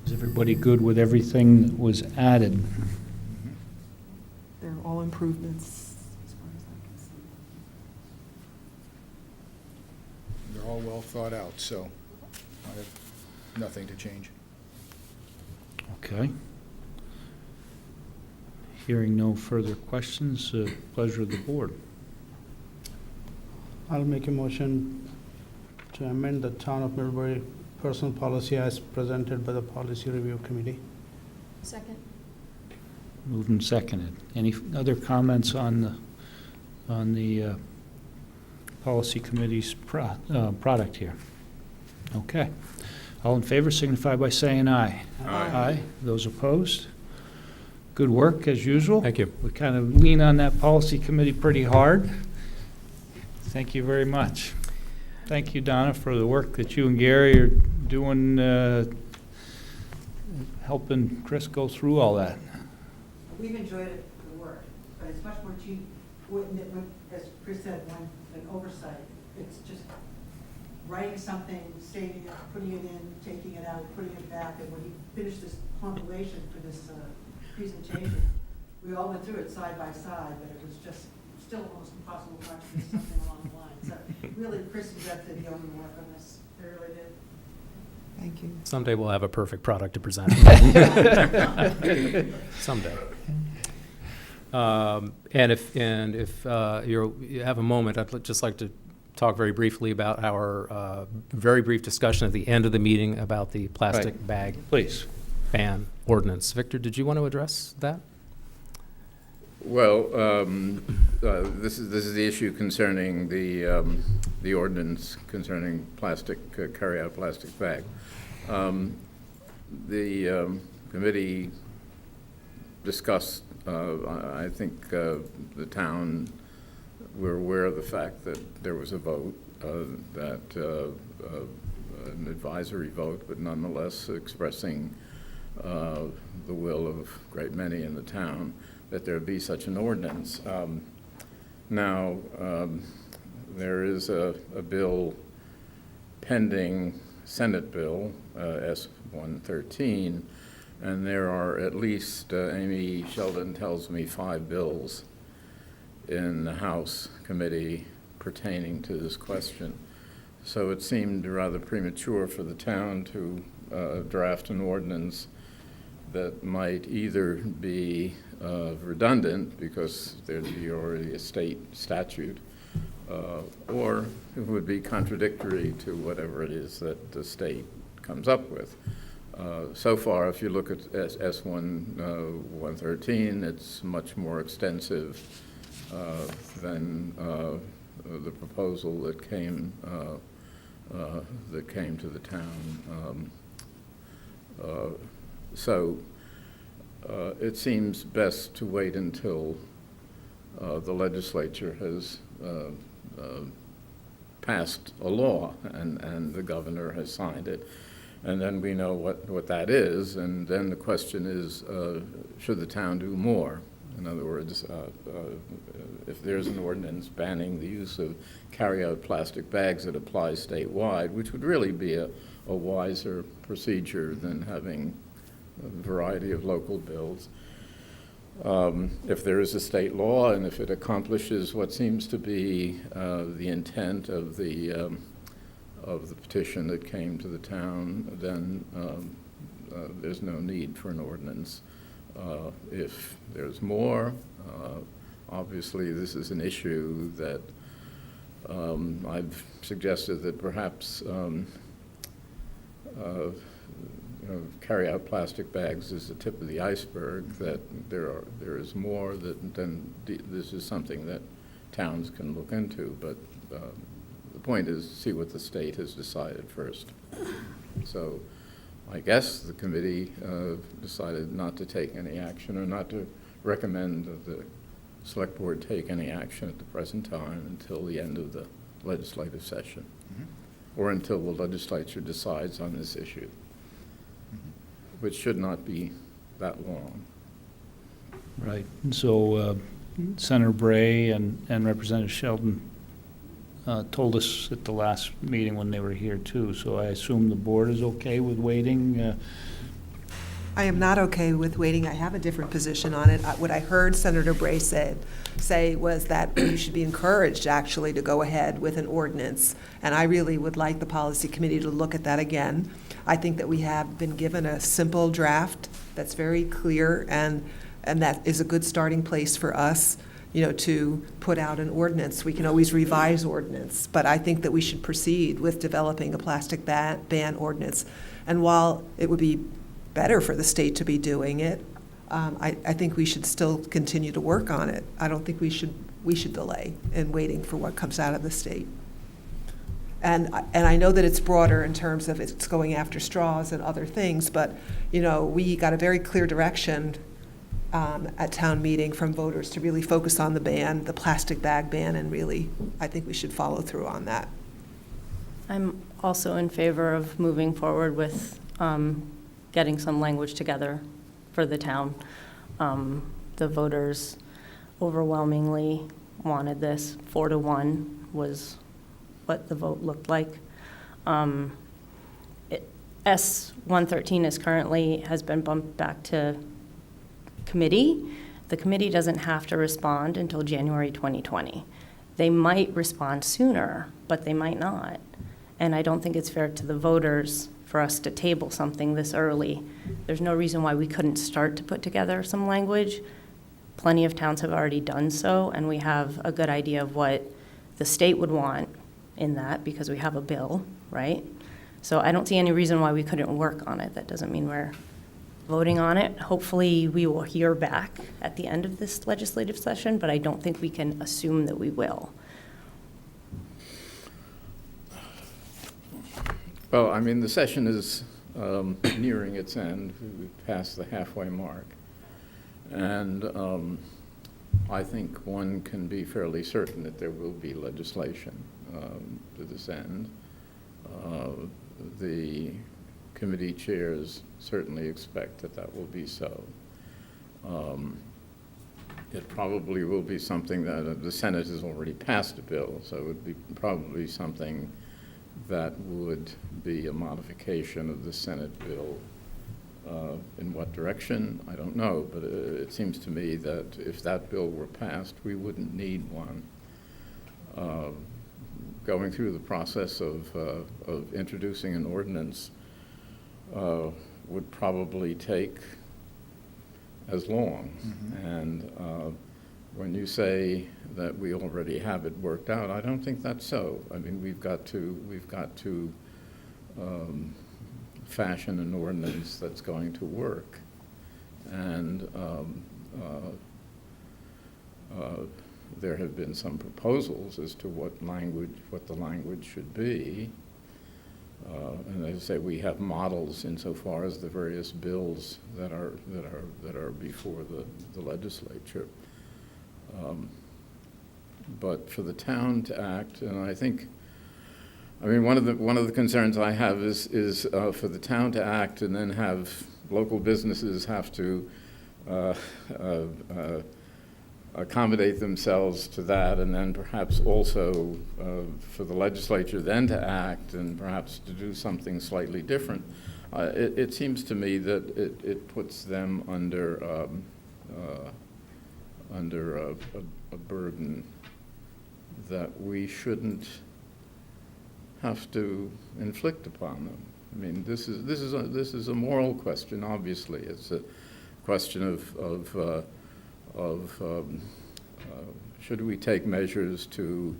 Is everybody good with everything that was added? They're all improvements, as far as I can see. They're all well thought out, so I have nothing to change. Okay. Hearing no further questions, pleasure of the board. I'll make a motion to amend the Town of Middlebury personal policy as presented by the Policy Review Committee. Second. Moved and seconded. Any other comments on the Policy Committee's product here? Okay. All in favor signify by saying aye. Aye. Those opposed? Good work, as usual. Thank you. We kind of lean on that Policy Committee pretty hard. Thank you very much. Thank you, Donna, for the work that you and Gary are doing, helping Chris go through all that. We've enjoyed it, the work, but it's much more cheap, as Chris said, when an oversight. It's just writing something, saving it, putting it in, taking it out, putting it back, and when he finished this compilation for this presentation, we all went through it side by side, but it was just still almost impossible to miss something along the line. So really, Chris and Jeff did the only work on this. They really did. Thank you. Someday we'll have a perfect product to present. Someday. And if you have a moment, I'd just like to talk very briefly about our very brief discussion at the end of the meeting about the plastic Right. bag Please. ban ordinance. Victor, did you want to address that? Well, this is the issue concerning the ordinance concerning plastic, carry-out plastic bag. The committee discussed, I think the town, we're aware of the fact that there was a vote, an advisory vote, but nonetheless expressing the will of a great many in the town that there be such an ordinance. Now, there is a bill pending, Senate bill, S-113, and there are at least, Amy Sheldon tells me, 5 bills in the House committee pertaining to this question. So it seemed rather premature for the town to draft an ordinance that might either be redundant because there'd be already a state statute, or it would be contradictory to whatever it is that the state comes up with. So far, if you look at S-113, it's much more extensive than the proposal that came to the town. So it seems best to wait until the legislature has passed a law and the governor has signed it. And then we know what that is, and then the question is, should the town do more? In other words, if there's an ordinance banning the use of carry-out plastic bags that applies statewide, which would really be a wiser procedure than having a variety of local bills. If there is a state law and if it accomplishes what seems to be the intent of the petition that came to the town, then there's no need for an ordinance. If there's more, obviously this is an issue that I've suggested that perhaps carry-out plastic bags is the tip of the iceberg, that there is more than this is something that towns can look into, but the point is see what the state has decided first. So I guess the committee decided not to take any action or not to recommend that the select board take any action at the present time until the end of the legislative session, or until the legislature decides on this issue, which should not be that long. Right. And so Senator Bray and Representative Sheldon told us at the last meeting when they were here too. So I assume the board is okay with waiting. I am not okay with waiting. I have a different position on it. What I heard Senator Bray say was that you should be encouraged actually to go ahead with an ordinance. And I really would like the policy committee to look at that again. I think that we have been given a simple draft that's very clear, and that is a good starting place for us, to put out an ordinance. We can always revise ordinance, but I think that we should proceed with developing a plastic ban ordinance. And while it would be better for the state to be doing it, I think we should still continue to work on it. I don't think we should delay in waiting for what comes out of the state. And I know that it's broader in terms of it's going after straws and other things, but we got a very clear direction at town meeting from voters to really focus on the ban, the plastic bag ban, and really, I think we should follow through on that. I'm also in favor of moving forward with getting some language together for the town. The voters overwhelmingly wanted this. 4-1 was what the vote looked like. S-113 has been bumped back to committee. The committee doesn't have to respond until January 2020. They might respond sooner, but they might not. And I don't think it's fair to the voters for us to table something this early. There's no reason why we couldn't start to put together some language. Plenty of towns have already done so, and we have a good idea of what the state would want in that because we have a bill, right? So I don't see any reason why we couldn't work on it. That doesn't mean we're voting on it. Hopefully we will hear back at the end of this legislative session, but I don't think we can assume that we will. Well, I mean, the session is nearing its end. We've passed the halfway mark. And I think one can be fairly certain that there will be legislation to this end. The committee chairs certainly expect that will be so. It probably will be something that the Senate has already passed a bill, so it would be probably something that would be a modification of the Senate bill. In what direction, I don't know, but it seems to me that if that bill were passed, we wouldn't need one. Going through the process of introducing an ordinance would probably take as long. Mm-hmm. And when you say that we already have it worked out, I don't think that's so. I mean, we've got to fashion an ordinance that's going to work. And there have been some proposals as to what the language should be. And as I say, we have models insofar as the various bills that are before the legislature. But for the town to act, and I think, I mean, one of the concerns I have is for the town to act and then have local businesses have to accommodate themselves to that, and then perhaps also for the legislature then to act and perhaps to do something slightly different. It seems to me that it puts them under a burden that we shouldn't have to inflict upon them. I mean, this is a moral question. Obviously, it's a question of should we take measures to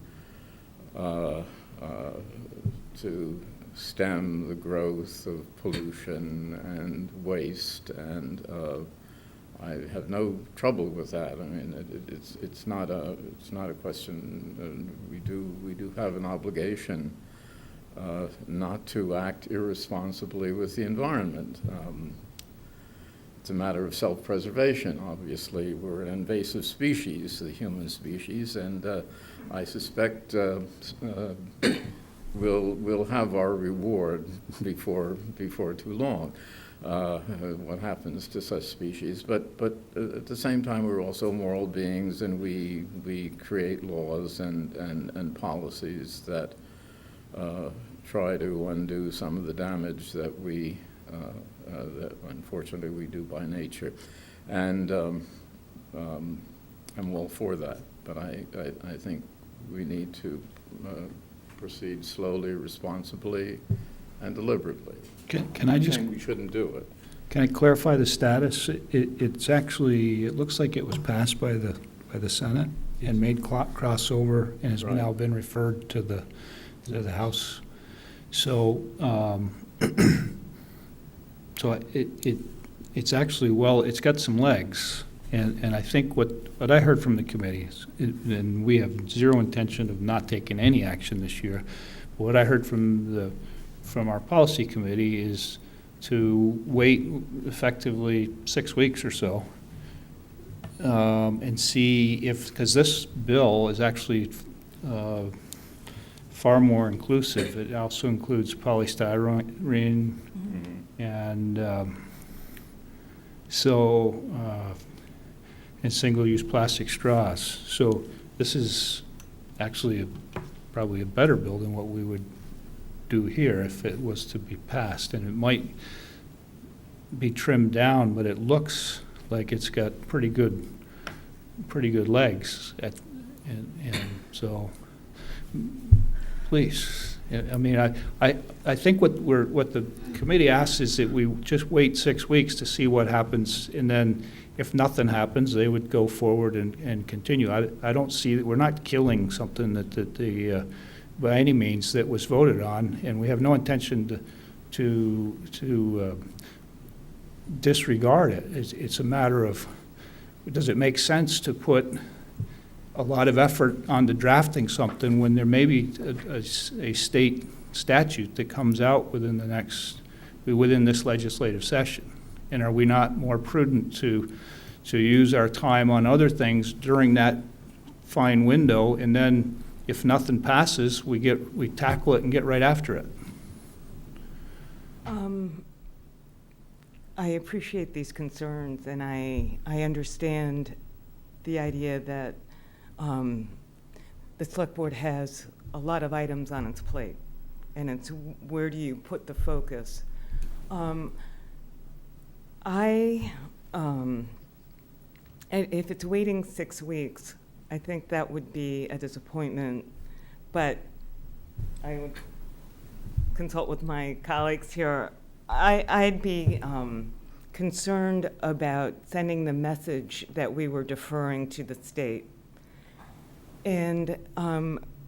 stem the growth of pollution and waste, and I have no trouble with that. I mean, it's not a question. We do have an obligation not to act irresponsibly with the environment. It's a matter of self-preservation. Obviously, we're an invasive species, the human species, and I suspect we'll have our reward before too long. What happens to such species? But at the same time, we're also moral beings, and we create laws and policies that try to undo some of the damage that that unfortunately we do by nature, and I'm all for that. But I think we need to proceed slowly, responsibly, and deliberately. Can I just? Saying we shouldn't do it. Can I clarify the status? It's actually, it looks like it was passed by the Senate and made crossover and has now been referred to the House. So, it's actually, well, it's got some legs. And I think what I heard from the committee is, and we have zero intention of not taking any action this year, but what I heard from our policy committee is to wait effectively 6 weeks or so and see if, because this bill is actually far more inclusive. It also includes polystyrene and and single-use plastic straws. So this is actually probably a better bill than what we would do here if it was to be passed. And it might be trimmed down, but it looks like it's got pretty good legs. And so, please. I mean, I think what the committee asks is that we just wait 6 weeks to see what happens, and then if nothing happens, they would go forward and continue. I don't see that we're not killing something that by any means that was voted on, and we have no intention to disregard it. It's a matter of, does it make sense to put a lot of effort onto drafting something when there may be a state statute that comes out within this legislative session? And are we not more prudent to use our time on other things during that fine window, and then if nothing passes, we tackle it and get right after it? I appreciate these concerns, and I understand the idea that the select board has a lot of items on its plate, and it's where do you put the focus? If it's waiting 6 weeks, I think that would be a disappointment, but I would consult with my colleagues here. I'd be concerned about sending the message that we were deferring to the state. And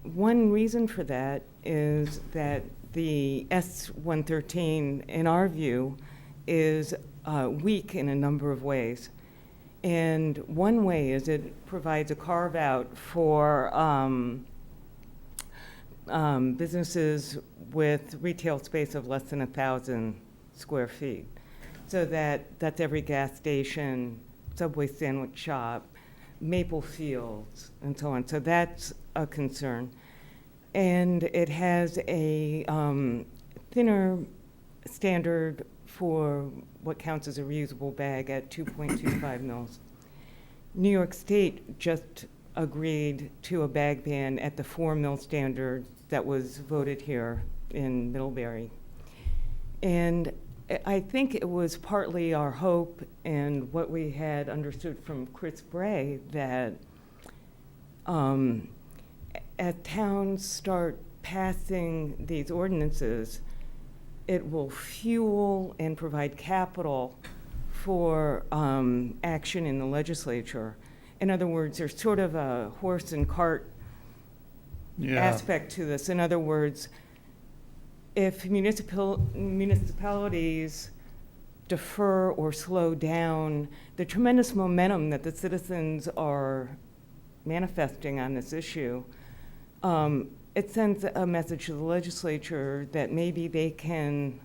one reason for that is that the S-113, in our view, is weak in a number of ways. And one way is it provides a carve-out for businesses with retail space of less than 1,000 square feet. So that's every gas station, Subway sandwich shop, Maple Fields, and so on. So that's a concern. And it has a thinner standard for what counts as a reusable bag at 2.25 mils. New York State just agreed to a bag ban at the 4 mil standard that was voted here in Middlebury. And I think it was partly our hope and what we had understood from Chris Bray that as towns start passing these ordinances, it will fuel and provide capital for action in the legislature. In other words, there's sort of a horse and cart aspect to this. In other words, if municipalities defer or slow down the tremendous momentum that the citizens are manifesting on this issue, it sends a message to the legislature that maybe they can.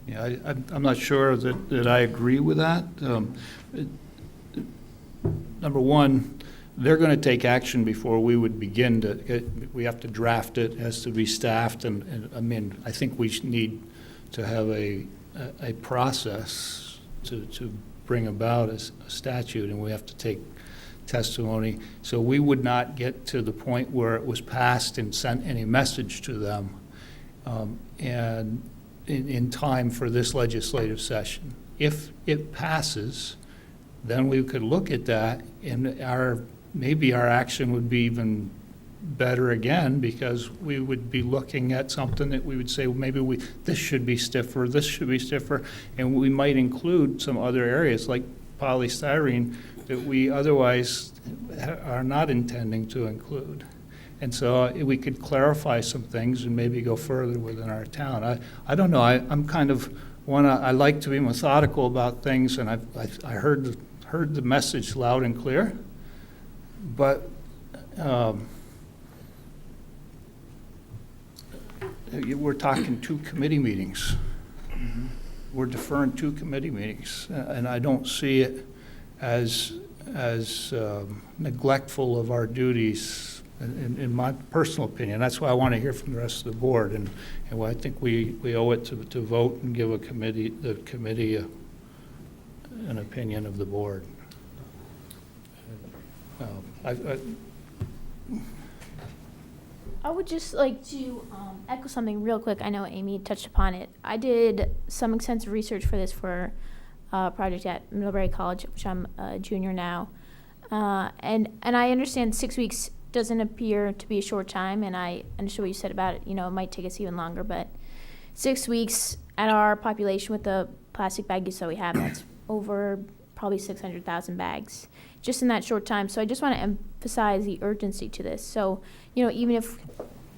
Yeah, I'm not sure that I agree with that. Number one, they're going to take action before we would begin we have to draft it, it has to be staffed, and I mean, I think we need to have a process to bring about a statute, and we have to take testimony. So we would not get to the point where it was passed and sent any message to them and in time for this legislative session. If it passes, then we could look at that, and maybe our action would be even better again, because we would be looking at something that we would say, well, maybe this should be stiffer, this should be stiffer, and we might include some other areas like polystyrene that we otherwise are not intending to include. And so we could clarify some things and maybe go further within our town. I don't know, I'm kind of I like to be methodical about things, and I heard the message loud and clear, but we're talking 2 committee meetings. We're deferring 2 committee meetings, and I don't see it as neglectful of our duties, in my personal opinion. That's why I want to hear from the rest of the board, and I think we owe it to vote and give the committee an opinion of the board. I would just like to echo something real quick. I know Amy touched upon it. I did some extensive research for this for a project at Middlebury College, which I'm a junior now. And I understand 6 weeks doesn't appear to be a short time, and I understand what you said about it. You know, it might take us even longer, but 6 weeks at our population with the plastic bag use that we have, that's over probably 600,000 bags just in that short time. So I just want to emphasize the urgency to this. So, you know, even if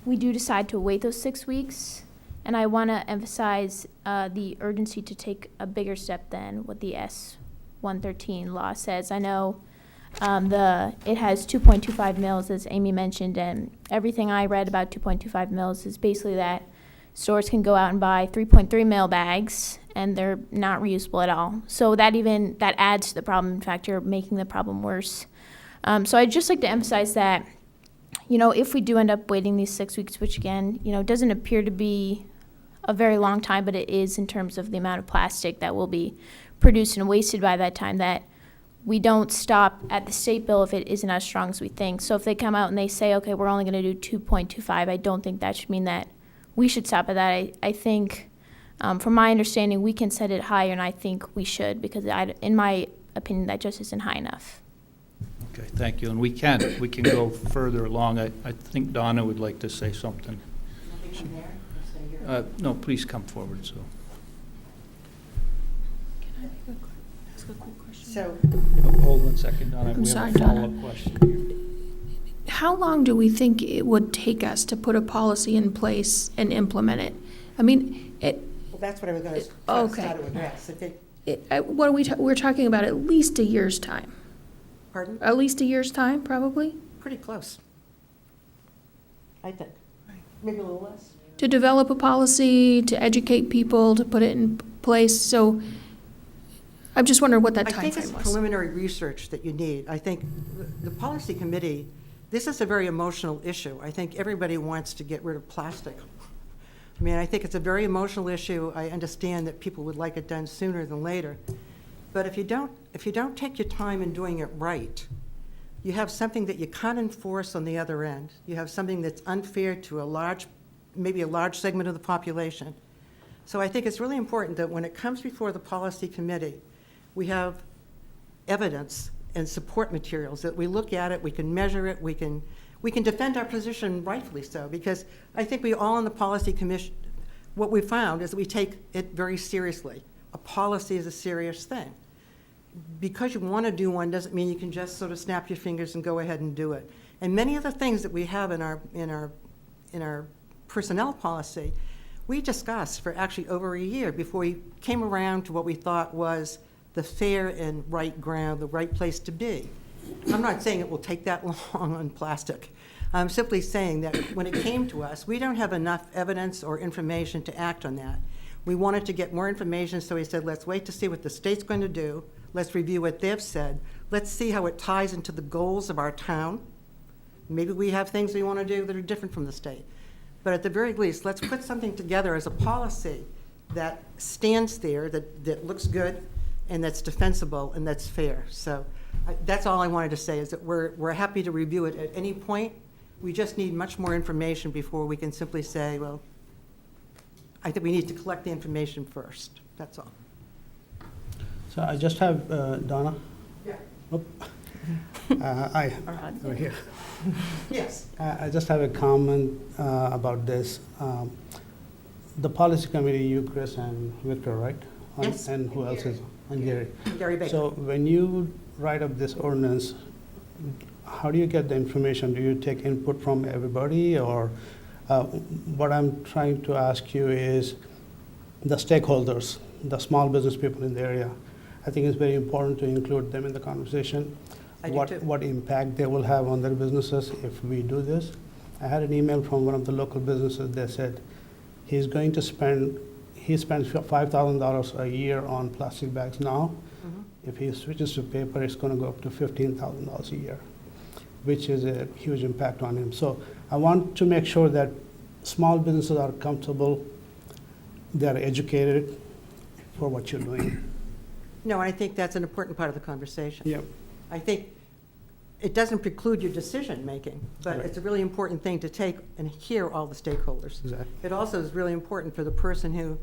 we do decide to wait those 6 weeks, and I want to emphasize the urgency to take a bigger step than what the S-113 law says. I know it has 2.25 mils, as Amy mentioned, and everything I read about 2.25 mils is basically that stores can go out and buy 3.3 mil bags, and they're not reusable at all. So that adds to the problem. In fact, you're making the problem worse. So I'd just like to emphasize that, you know, if we do end up waiting these 6 weeks, which again, you know, doesn't appear to be a very long time, but it is in terms of the amount of plastic that will be produced and wasted by that time, that we don't stop at the state bill if it isn't as strong as we think. So if they come out and they say, okay, we're only going to do 2.25, I don't think that should mean that we should stop at that. I think, from my understanding, we can set it higher, and I think we should, because in my opinion, that just isn't high enough. Okay, thank you. And we can go further along. I think Donna would like to say something. No, please come forward. So. Can I ask a quick question? So, Hold on a second, Donna. We sorry, have a Donna. follow-up question. How long do we think it would take us to put a policy in place and implement it? I mean, well, that's what I was going to Okay. start to address. I think, what are we're talking about at least a year's time. pardon? At least a year's time, probably? Pretty close. I think. Maybe a little less. to develop a policy, to educate people, to put it in place. So I'm just wondering what that I think it's timeframe was. preliminary research that you need. I think the policy committee, this is a very emotional issue. I think everybody wants to get rid of plastic. I mean, I think it's a very emotional issue. I understand that people would like it done sooner than later. But if you don't take your time in doing it right, you have something that you can't enforce on the other end. You have something that's unfair to maybe a large segment of the population. So I think it's really important that when it comes before the policy committee, we have evidence and support materials, that we look at it, we can measure it, we can defend our position rightfully so, because I think we all in the policy commission, what we found is that we take it very seriously. A policy is a serious thing. Because you want to do one doesn't mean you can just sort of snap your fingers and go ahead and do it. And many of the things that we have in our personnel policy, we discussed for actually over a year before we came around to what we thought was the fair and right ground, the right place to be. I'm not saying it will take that long on plastic. I'm simply saying that when it came to us, we don't have enough evidence or information to act on that. We wanted to get more information, so we said, let's wait to see what the state's going to do. Let's review what they've said. Let's see how it ties into the goals of our town. Maybe we have things we want to do that are different from the state. But at the very least, let's put something together as a policy that stands there, that looks good, and that's defensible, and that's fair. So that's all I wanted to say, is that we're happy to review it at any point. We just need much more information before we can simply say, well, I think we need to collect the information first. That's all. So I just have, Donna? Yeah. Oop. Over here. Yes. I just have a comment about this. The policy committee, you, Chris, and Victor, right? Yes. And who else is? And Gary. Gary Baker. So when you write up this ordinance, how do you get the information? Do you take input from everybody, or what I'm trying to ask you is the stakeholders, the small business people in the area. I think it's very important to include them in the conversation. I do too. What impact they will have on their businesses if we do this. I had an email from one of the local businesses that said he spends $5,000 a year on plastic bags now. Mm-hmm. If he switches to paper, it's going to go up to $15,000 a year, which is a huge impact on him. So I want to make sure that small businesses are comfortable, they're educated for what you're doing. No, I think that's an important part of the conversation. Yeah. I think it doesn't preclude your decision-making, but Right. it's a really important thing to take and hear all the stakeholders. Exactly. It also is really important for the person who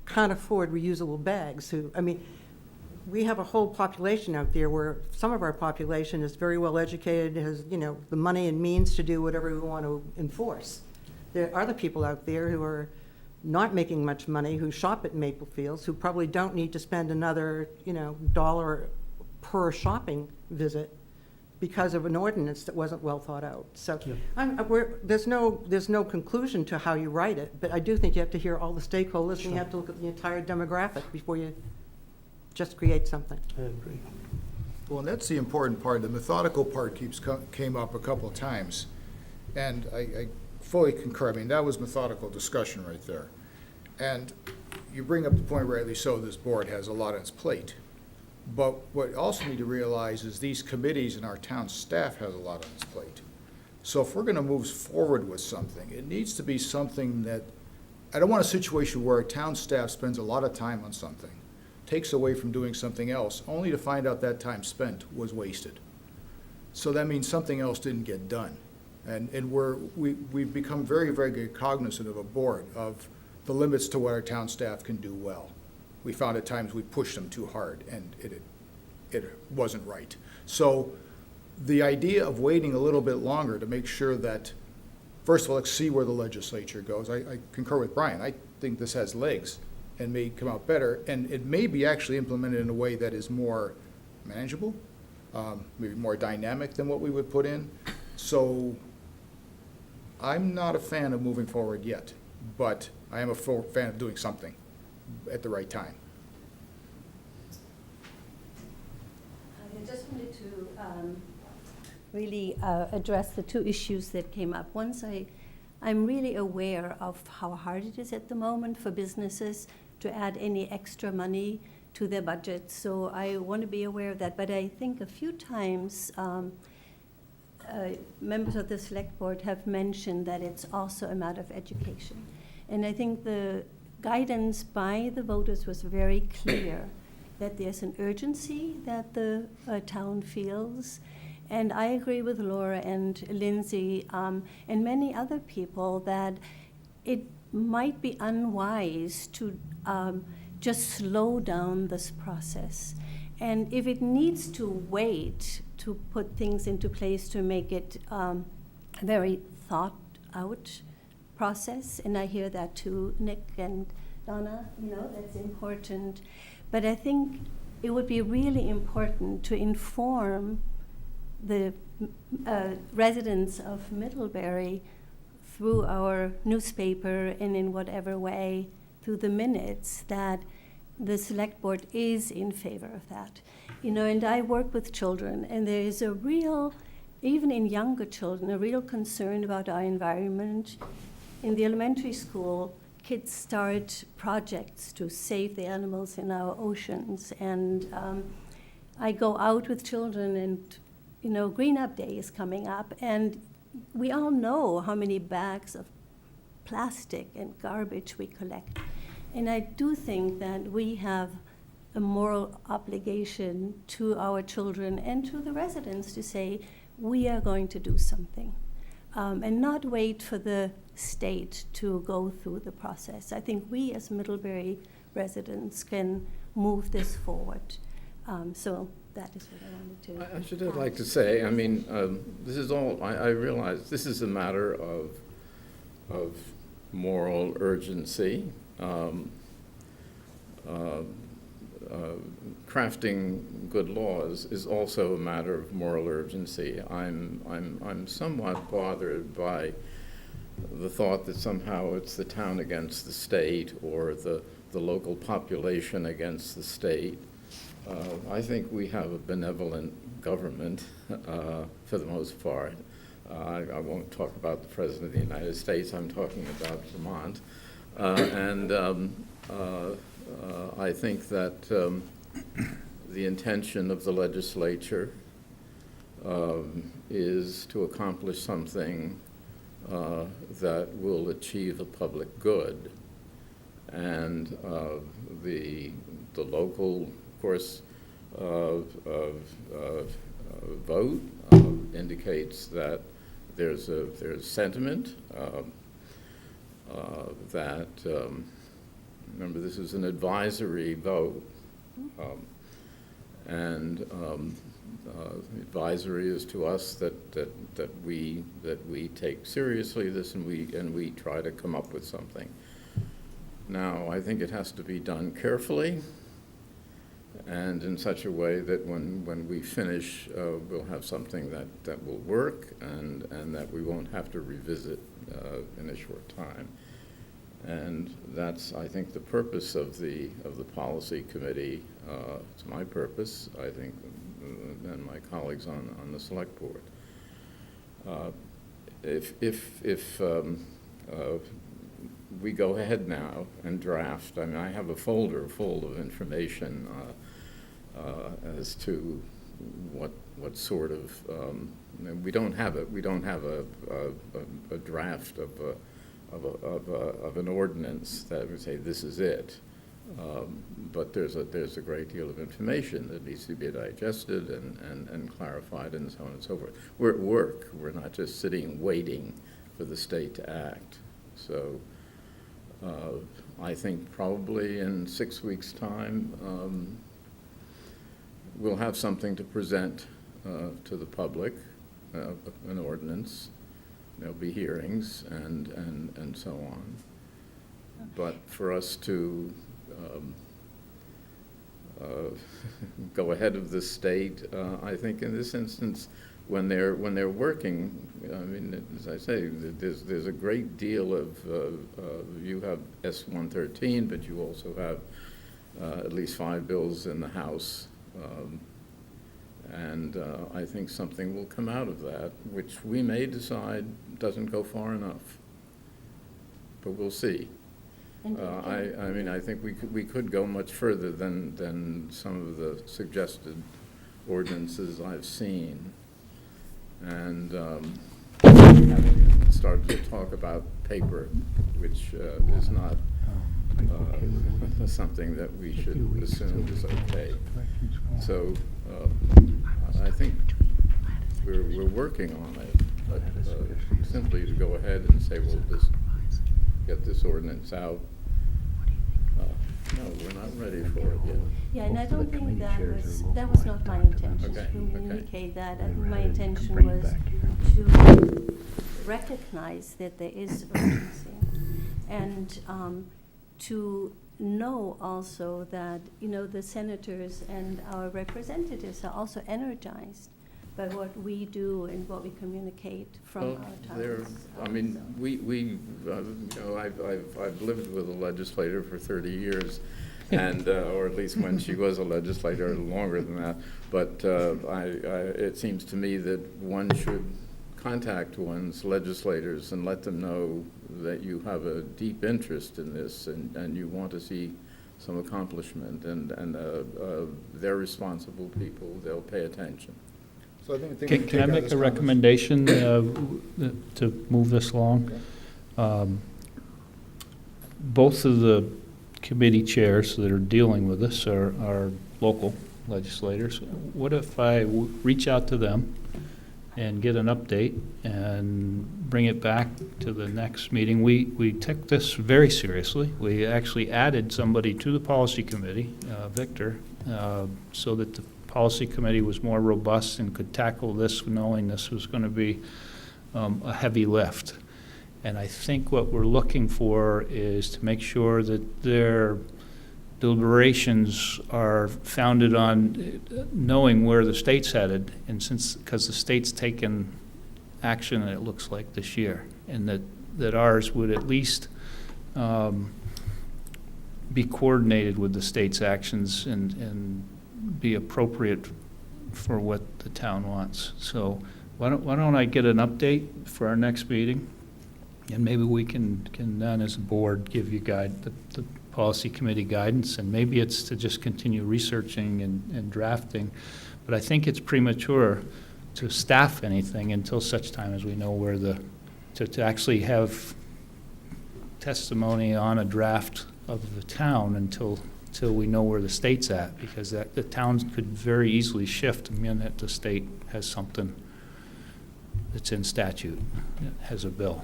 can't afford reusable bags, we have a whole population out there where some of our population is very well educated, has, the money and means to do whatever we want to enforce. There are other people out there who are not making much money, who shop at Maple Fields, who probably don't need to spend another, $1 per shopping visit because of an ordinance that wasn't well thought out. So there's no conclusion to how you write it, but I do think you have to hear all the stakeholders, and you have to look at the entire demographic before you just create something. I agree. Well, and that's the important part. The methodical part came up a couple of times, and I fully concur. I mean, that was methodical discussion right there. And you bring up the point, rightly so, this board has a lot on its plate. But what you also need to realize is these committees and our town staff has a lot on its plate. So if we're going to move forward with something, it needs to be something that, I don't want a situation where a town staff spends a lot of time on something, takes away from doing something else, only to find out that time spent was wasted. So that means something else didn't get done. And we've become very, very good cognizant of a board of the limits to what our town staff can do well. We found at times we pushed them too hard, and it wasn't right. So the idea of waiting a little bit longer to make sure that, first of all, let's see where the legislature goes. I concur with Brian. I think this has legs and may come out better, and it may be actually implemented in a way that is more manageable, maybe more dynamic than what we would put in. So I'm not a fan of moving forward yet, but I am a fan of doing something at the right time. I just wanted to really address the two issues that came up. Once I I'm really aware of how hard it is at the moment for businesses to add any extra money to their budget. So I want to be aware of that. But I think a few times members of the select board have mentioned that it's also a matter of education. And I think the guidance by the voters was very clear that there's an urgency that the town feels. And I agree with Laura and Lindsay and many other people that it might be unwise to just slow down this process. And if it needs to wait to put things into place to make it a very thought out process, and I hear that too, Nick and Donna, that's important. But I think it would be really important to inform the residents of Middlebury through our newspaper and in whatever way through the minutes that the select board is in favor of that. And I work with children, and there is a real, even in younger children, a real concern about our environment. In the elementary school, kids start projects to save the animals in our oceans, and I go out with children, and Green Up Day is coming up, and we all know how many bags of plastic and garbage we collect. And I do think that we have a moral obligation to our children and to the residents to say, we are going to do something, and not wait for the state to go through the process. I think we as Middlebury residents can move this forward. So that is what I wanted to I should like to say, I mean, this is all, I realize this is a matter of moral urgency. Crafting good laws is also a matter of moral urgency. I'm somewhat bothered by the thought that somehow it's the town against the state or the local population against the state. I think we have a benevolent government for the most part. I won't talk about the President of the United States, I'm talking about Vermont. I think that the intention of the legislature is to accomplish something that will achieve a public good. And the local, of course, vote indicates that there's sentiment that, remember, this is an advisory vote, and advisory is to us that we take seriously this and we try to come up with something. Now, I think it has to be done carefully and in such a way that when we finish, we'll have something that will work and that we won't have to revisit in a short time. And that's, I think, the purpose of the policy committee. It's my purpose, I think, and my colleagues on the select board. If we go ahead now and draft, I mean, I have a folder full of information as to what sort of we don't have a draft of an ordinance that would say this is it, but there's a great deal of information that needs to be digested and clarified and so on and so forth. We're at work. We're not just sitting waiting for the state to act. So I think probably in 6 weeks' time we'll have something to present to the public, an ordinance. There'll be hearings and so on. But for us to go ahead of the state, I think in this instance, when they're working, I mean, as I say, there's a great deal of you have S-113, but you also have at least 5 bills in the House. And I think something will come out of that, which we may decide doesn't go far enough. but we'll see. And- I mean, I think we could go much further than some of the suggested ordinances I've seen. And started to talk about paper, which is not something that we should assume is okay. So I think we're working on it, but simply to go ahead and say, well, get this ordinance out. No, we're not ready for it yet. Yeah, and I don't think that was not my intention to Okay, communicate that. My intention was to recognize that there is urgency and to know also that, you know, the senators and our representatives are also energized by what we do and what we communicate from Well, our there, towns. I mean, we you know, I've lived with a legislator for 30 years, and, or at least when she was a legislator, longer than that. But it seems to me that one should contact one's legislators and let them know that you have a deep interest in this and you want to see some accomplishment, and they're responsible people, they'll pay attention. So I think we Can take I out make this a conversation. recommendation to move this along? Both of the committee chairs that are dealing with this are local legislators. What if I reach out to them and get an update and bring it back to the next meeting? We took this very seriously. We actually added somebody to the policy committee, Victor, so that the policy committee was more robust and could tackle this, knowing this was going to be a heavy lift. And I think what we're looking for is to make sure that their deliberations are founded on knowing where the state's headed, and because the state's taken action, it looks like, this year, and that ours would at least be coordinated with the state's actions and be appropriate for what the town wants. So why don't I get an update for our next meeting? And maybe we can then, as a board, give you the policy committee guidance, and maybe it's to just continue researching and drafting. But I think it's premature to staff anything until such time as we know where to actually have testimony on a draft of the town until we know where the state's at, because the towns could very easily shift the minute the state has something that's in statute, has a bill.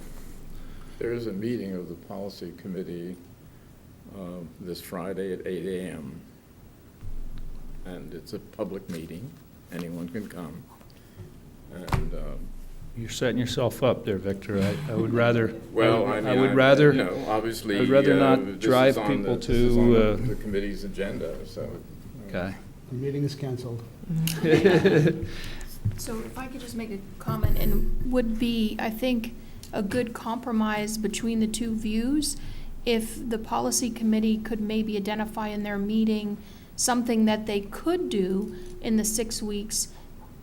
There is a meeting of the policy committee this Friday at 8 a.m. And it's a public meeting. Anyone can come. And You're setting yourself up there, Victor. I would rather. well, I mean, I would rather. you know, obviously, I'd rather not this is drive on people this is on to. the committee's agenda. So. Okay. The meeting is canceled. So if I could just make a comment, and would be, I think, a good compromise between the two views, if the policy committee could maybe identify in their meeting something that they could do in the 6 weeks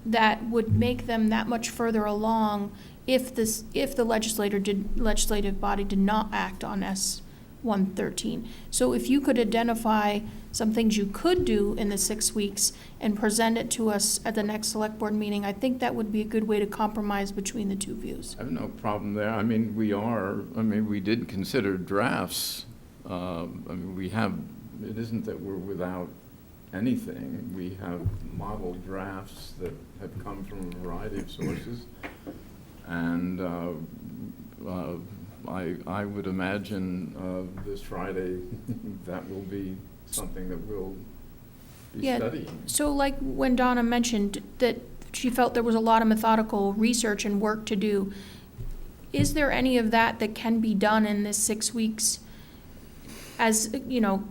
that would make them that much further along if the legislative body did not act on S-113. So if you could identify some things you could do in the 6 weeks and present it to us at the next select board meeting, I think that would be a good way to compromise between the two views. I have no problem there. I mean, we did consider drafts. I mean, it isn't that we're without anything. We have model drafts that have come from a variety of sources. And I would imagine this Friday that will be something that we'll be studying. So like when Donna mentioned that she felt there was a lot of methodical research and work to do, is there any of that can be done in this 6 weeks? As, you know,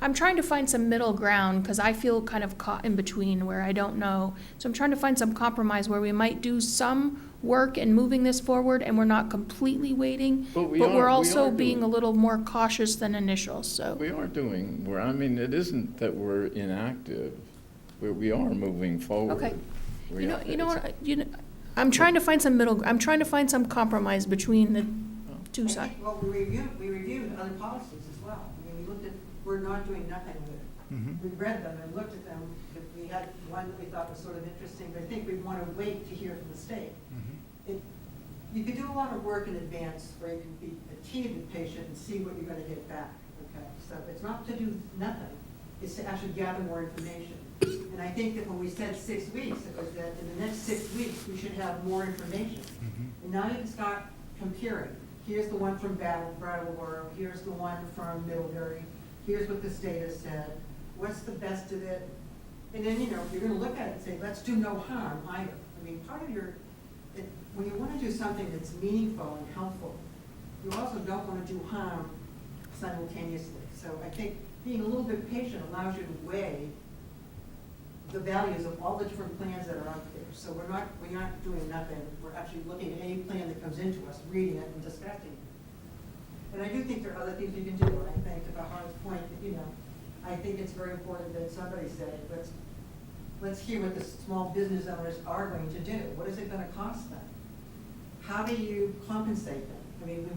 I'm trying to find some middle ground because I feel kind of caught in between where I don't know. So I'm trying to find some compromise where we might do some work in moving this forward and we're not completely waiting, but we're also being a little more cautious than initial, so. We are doing, I mean, it isn't that we're inactive. We are moving forward. Okay. We You are- know what, I'm trying to find some compromise between two I sides. think, well, we reviewed other policies as well. I mean, we looked at, we're not doing nothing with it. Mhm. We read them and looked at them. If we had one that we thought was sort of interesting, but I think we'd want to wait to hear from the state. You could do a lot of work in advance where you can be a teeny bit patient and see what you're going to get back, okay? So it's not to do nothing, it's to actually gather more information. And I think that when we said 6 weeks, it was that in the next 6 weeks, we should have more information. And now you can start comparing. Here's the one from Brattleboro, here's the one from Middlebury, here's what the state has said, what's the best of it? And then, you're gonna look at it and say, let's do no harm either. I mean, part of when you wanna do something that's meaningful and helpful, you also don't wanna do harm simultaneously. So I think being a little bit patient allows you to weigh the values of all the different plans that are out there. So we're not doing nothing, we're actually looking at any plan that comes into us, reading it and discussing it. And I do think there are other things you can do. I think to Bahar's point, I think it's very important that somebody said, let's hear what the small business owners are going to do. What is it gonna cost them? How do you compensate them? I mean, we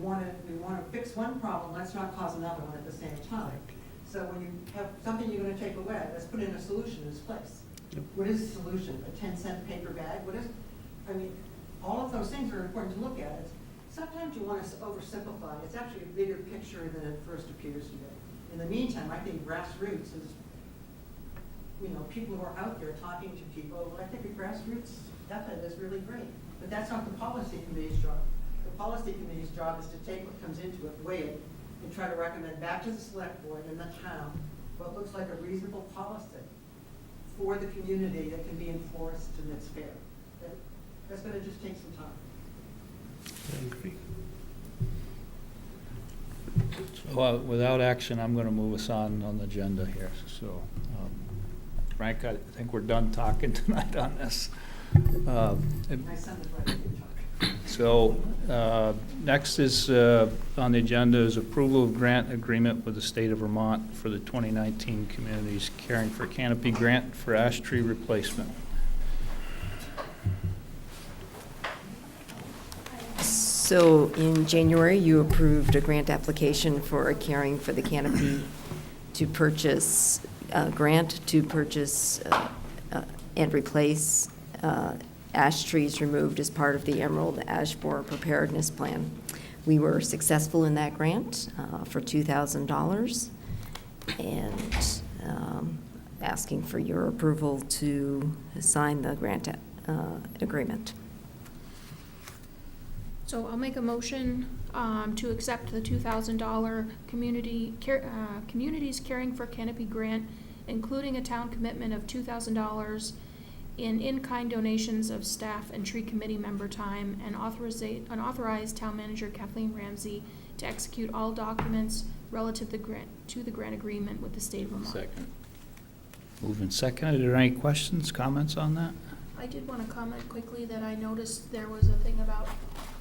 wanna fix one problem, let's not cause another one at the same time. So when you have something you're gonna take away, let's put in a solution in its place. What is the solution? A 10-cent paper bag? All of those things are important to look at. Sometimes you want to oversimplify. It's actually a bigger picture than it first appears to be. In the meantime, I think grassroots is, people who are out there talking to people. I think a grassroots effort is really great. But that's not the policy committee's job. The policy committee's job is to take what comes into it, weigh it, and try to recommend back to the select board and the town what looks like a reasonable policy for the community that can be enforced and that's fair. That's going to just take some time. Well, without action, I'm going to move us on the agenda here. So, Frank, I think we're done talking tonight on this. My son is ready to talk. So, next is on the agenda is approval of grant agreement with the state of Vermont for the 2019 Communities Caring for Canopy Grant for ash tree replacement. So in January, you approved a grant application for Caring for the Canopy to purchase, grant to purchase and replace ash trees removed as part of the Emerald Ash Borer Preparedness Plan. We were successful in that grant for $2,000 and asking for your approval to sign the grant agreement. So I'll make a motion to accept the $2,000 Communities Caring for Canopy grant, including a town commitment of $2,000 in-kind donations of staff and tree committee member time, and authorize town manager Kathleen Ramsey to execute all documents relative to the grant agreement with the state of Vermont. Second. Moved and seconded. Are there any questions, comments on that? I did want to comment quickly that I noticed there was a thing about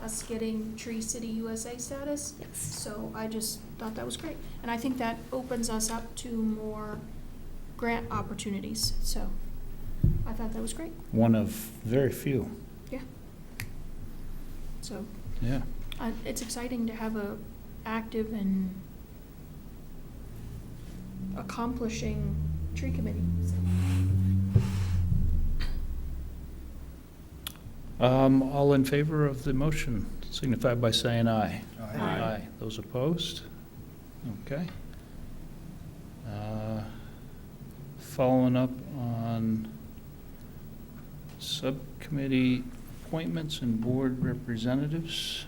us getting Tree City USA status. Yes. So I just thought that was great. And I think that opens us up to more grant opportunities. So I thought that was great. One of very few. Yeah. So Yeah. it's exciting to have a active and accomplishing tree committee. All in favor of the motion signify by saying aye. Aye. Aye. Those opposed? Okay. Following up on subcommittee appointments and board representatives.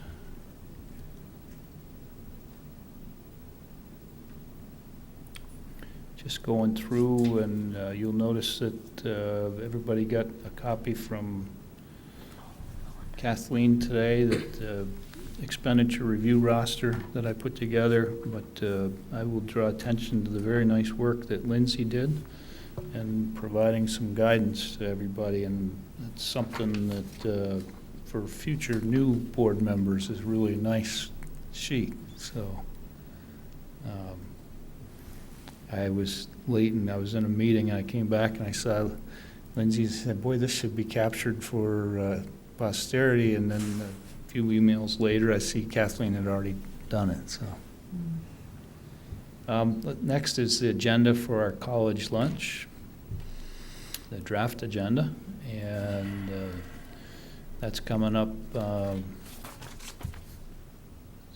Just going through, and you'll notice that everybody got a copy from Kathleen today, that expenditure review roster that I put together, but I will draw attention to the very nice work that Lindsay did and providing some guidance to everybody, and it's something that for future new board members is really a nice sheet. So I was late and I was in a meeting and I came back and I saw Lindsay said, boy, this should be captured for posterity, and then few emails later, I see Kathleen had already done it, so. Next is the agenda for our college lunch, the draft agenda, and that's coming up,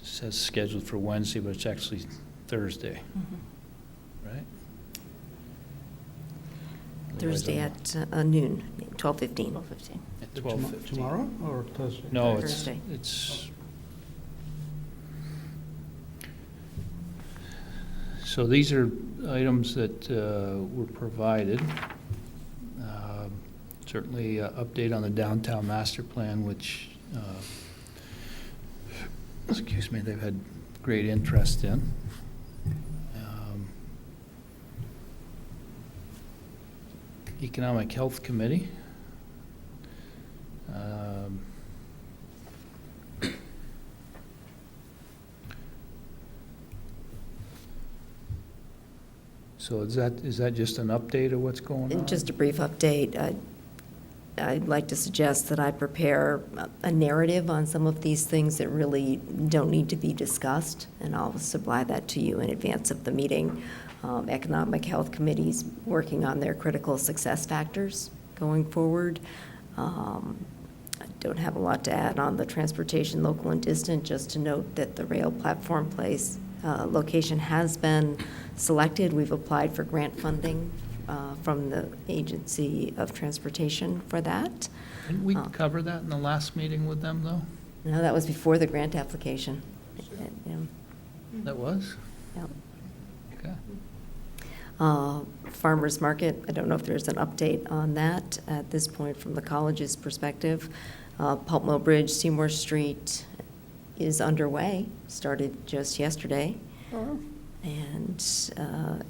says scheduled for Wednesday, but it's actually Thursday, right? Thursday at noon, 12:15. 12:15. At 12:15. Tomorrow or Thursday? No, Thursday. So these are items that were provided. Certainly, update on the downtown master plan, which, excuse me, they've had great interest in. Economic Health Committee. So is that just an update of what's going on? Just a brief update. I'd like to suggest that I prepare a narrative on some of these things that really don't need to be discussed, and I'll supply that to you in advance of the meeting. Economic Health Committee's working on their critical success factors going forward. I don't have a lot to add on the transportation, local and distant, just to note that the rail platform place location has been selected. We've applied for grant funding from the Agency of Transportation for that. Didn't we cover that in the last meeting with them, though? No, that was before the grant application. Yeah. That was? Yeah. Okay. Farmers Market, I don't know if there's an update on that at this point from the college's perspective. Pulp Mill Bridge, Seymour Street is underway, started just yesterday. Oh. And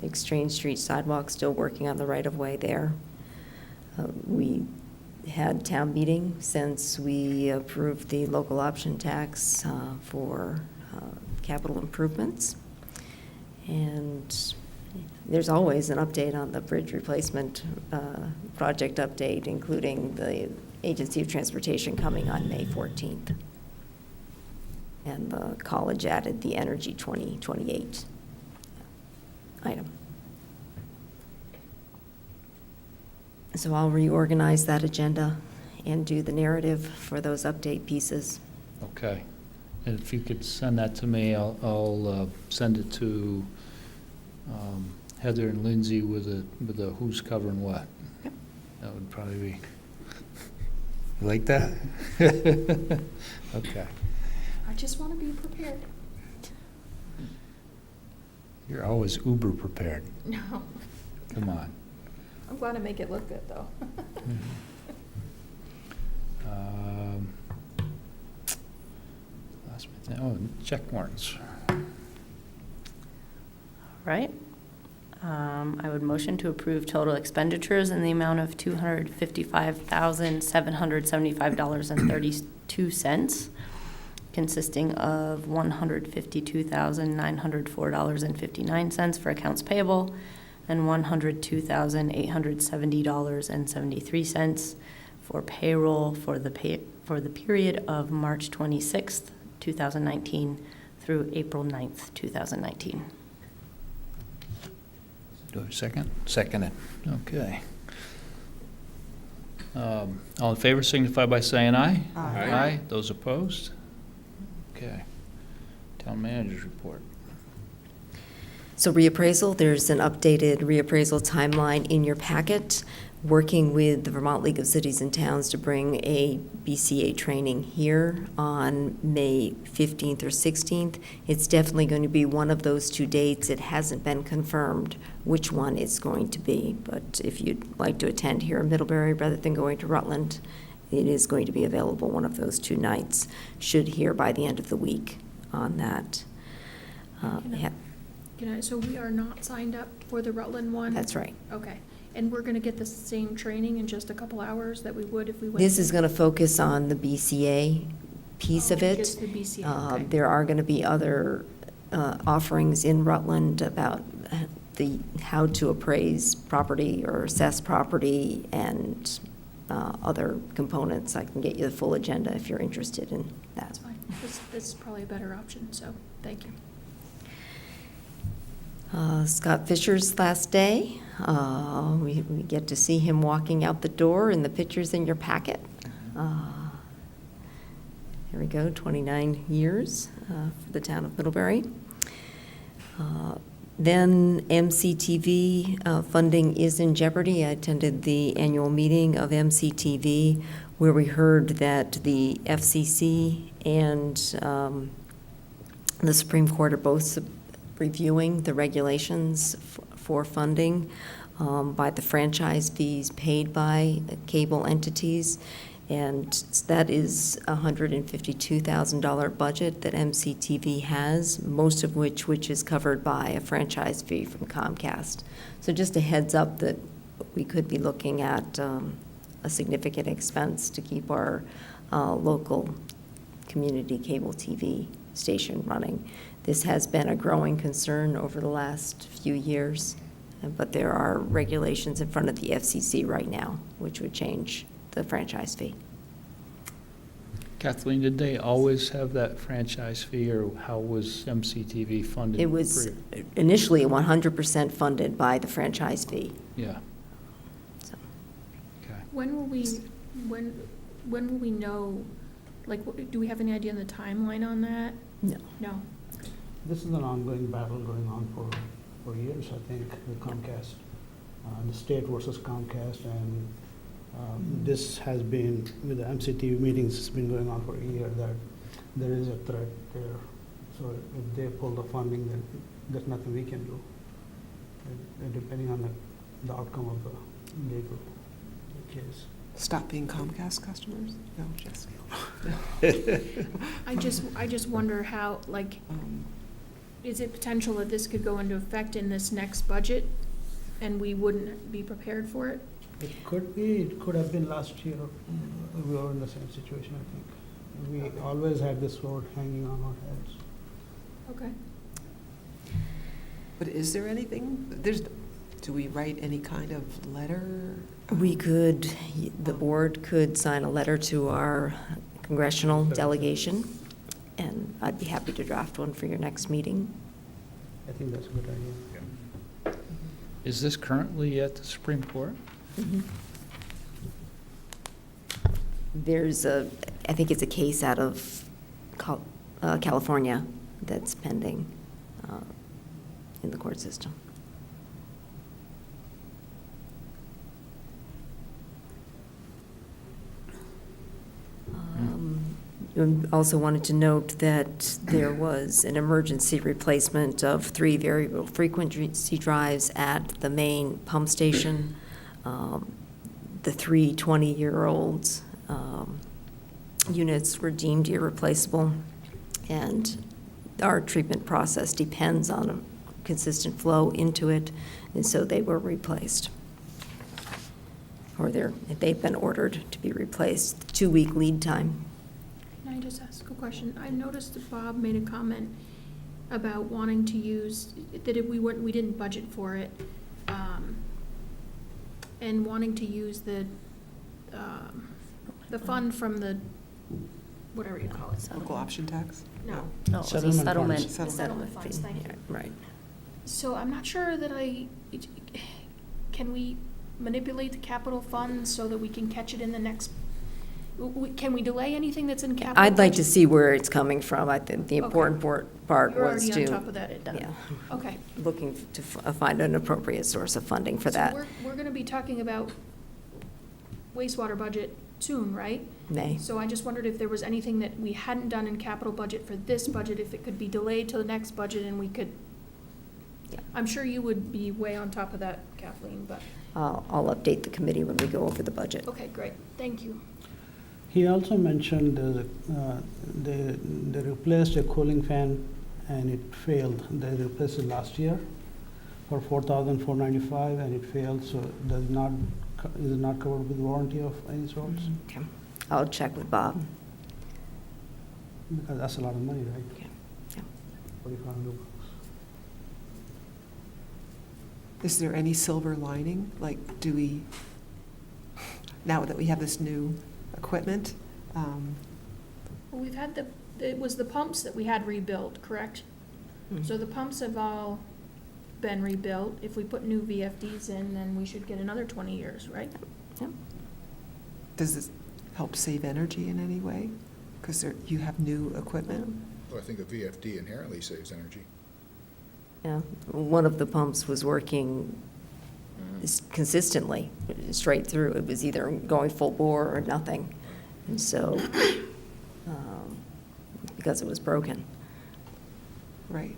Exchange Street sidewalk, still working on the right-of-way there. We had town meeting since we approved the local option tax for capital improvements. And there's always an update on the bridge replacement project update, including the Agency of Transportation coming on May 14th. And the college added the Energy 2028 item. So I'll reorganize that agenda and do the narrative for those update pieces. Okay. And if you could send that to me, I'll send it to Heather and Lindsay with the who's covering what. Yep. That would probably be, you like that? Okay. I just want to be prepared. You're always uber prepared. No. Come on. I'm glad to make it look good, though. Last minute. Oh, check warrants. Right. I would motion to approve total expenditures in the amount of $255,775.32, consisting of $152,904.59 for accounts payable and $102,870.73 for payroll for the period of March 26th, 2019 through April 9th, 2019. Do I have a second? Seconded. Okay. All in favor signify by saying aye. Aye. Aye. Those opposed? Okay. Town manager's report. So reappraisal, there's an updated reappraisal timeline in your packet, working with the Vermont League of Cities and Towns to bring a BCA training here on May 15th or 16th. It's definitely going to be one of those two dates. It hasn't been confirmed which one it's going to be, but if you'd like to attend here in Middlebury rather than going to Rutland, it is going to be available one of those two nights. Should hear by the end of the week on that. So we are not signed up for the Rutland one? That's right. Okay. And we're going to get the same training in just a couple hours that we would if we went? This is going to focus on the BCA piece of it. Just the BCA, okay. There are going to be other offerings in Rutland about how to appraise property or assess property and other components. I can get you the full agenda if you're interested in that. That's fine. This is probably a better option, so thank you. Scott Fisher's last day. We get to see him walking out the door, and the picture's in your packet. Here we go, 29 years for the town of Middlebury. Then MCTV funding is in jeopardy. I attended the annual meeting of MCTV where we heard that the FCC and the Supreme Court are both reviewing the regulations for funding by the franchise fees paid by cable entities. And that is a $152,000 budget that MCTV has, most of which is covered by a franchise fee from Comcast. So just a heads up that we could be looking at a significant expense to keep our local community cable TV station running. This has been a growing concern over the last few years, but there are regulations in front of the FCC right now, which would change the franchise fee. Kathleen, did they always have that franchise fee, or how was MCTV funded? It was initially 100% funded by the franchise fee. Yeah. So, When will we know, like, do we have any idea on the timeline on that? No. No. This is an ongoing battle going on for years, I think, with Comcast. The state versus Comcast, and this has been, with the MCTV meetings, it's been going on for a year, that there is a threat there. So if they pull the funding, then there's nothing we can do, depending on the outcome of the legal case. Stop being Comcast customers? No, just. I just wonder how, like, is it potential that this could go into effect in this next budget and we wouldn't be prepared for it? It could be, it could have been last year. We were in the same situation, I think. We always had this sword hanging on our heads. Okay. But is there anything, do we write any kind of letter? we could, the board could sign a letter to our congressional delegation, and I'd be happy to draft one for your next meeting. I think that's a good idea. Is this currently at the Supreme Court? Mhm. There's I think it's a case out of California that's pending in the court system. Also wanted to note that there was an emergency replacement of 3 variable frequency drives at the main pump station. The 3 20-year-old units were deemed irreplaceable, and our treatment process depends on a consistent flow into it, and so they were replaced. Or they've been ordered to be replaced, 2-week lead time. Can I just ask a question? I noticed that Bob made a comment about wanting to use, that if we didn't budget for it, and wanting to use the fund from the, whatever you call it. Local option tax? No. No, it was a settlement. Settlement funds, fee. thank you. Yeah, right. So I'm not sure that can we manipulate the capital fund so that we can catch it in the next, can we delay anything that's in capital? I'd like to budget? see where it's coming from. I think the important part You're was already to. on top of that, it done. Yeah. Okay. Looking to find an appropriate source of funding for that. So we're gonna be talking about wastewater budget soon, right? May. So I just wondered if there was anything that we hadn't done in capital budget for this budget, if it could be delayed to the next budget and we could, Yeah. I'm sure you would be way on top of that, Kathleen, but, I'll update the committee when we go over the budget. okay, great, thank you. He also mentioned they replaced a cooling fan and it failed. They replaced it last year for $4,495 and it failed, so is it not covered with warranty of any sorts? Okay. I'll check with Bob. Because that's a lot of money, right? Yeah. Yeah. $4,500. Is there any silver lining? Like, do we, now that we have this new equipment, Well, we've had it was the pumps that we had rebuilt, correct? So the pumps have all been rebuilt. If we put new VFDs in, then we should get another 20 years, right? Does this help save energy in any way? Because you have new equipment? Well, I think a VFD inherently saves energy. Yeah, one of the pumps was working consistently, straight through. It was either going full bore or nothing. And so, because it was broken. Right.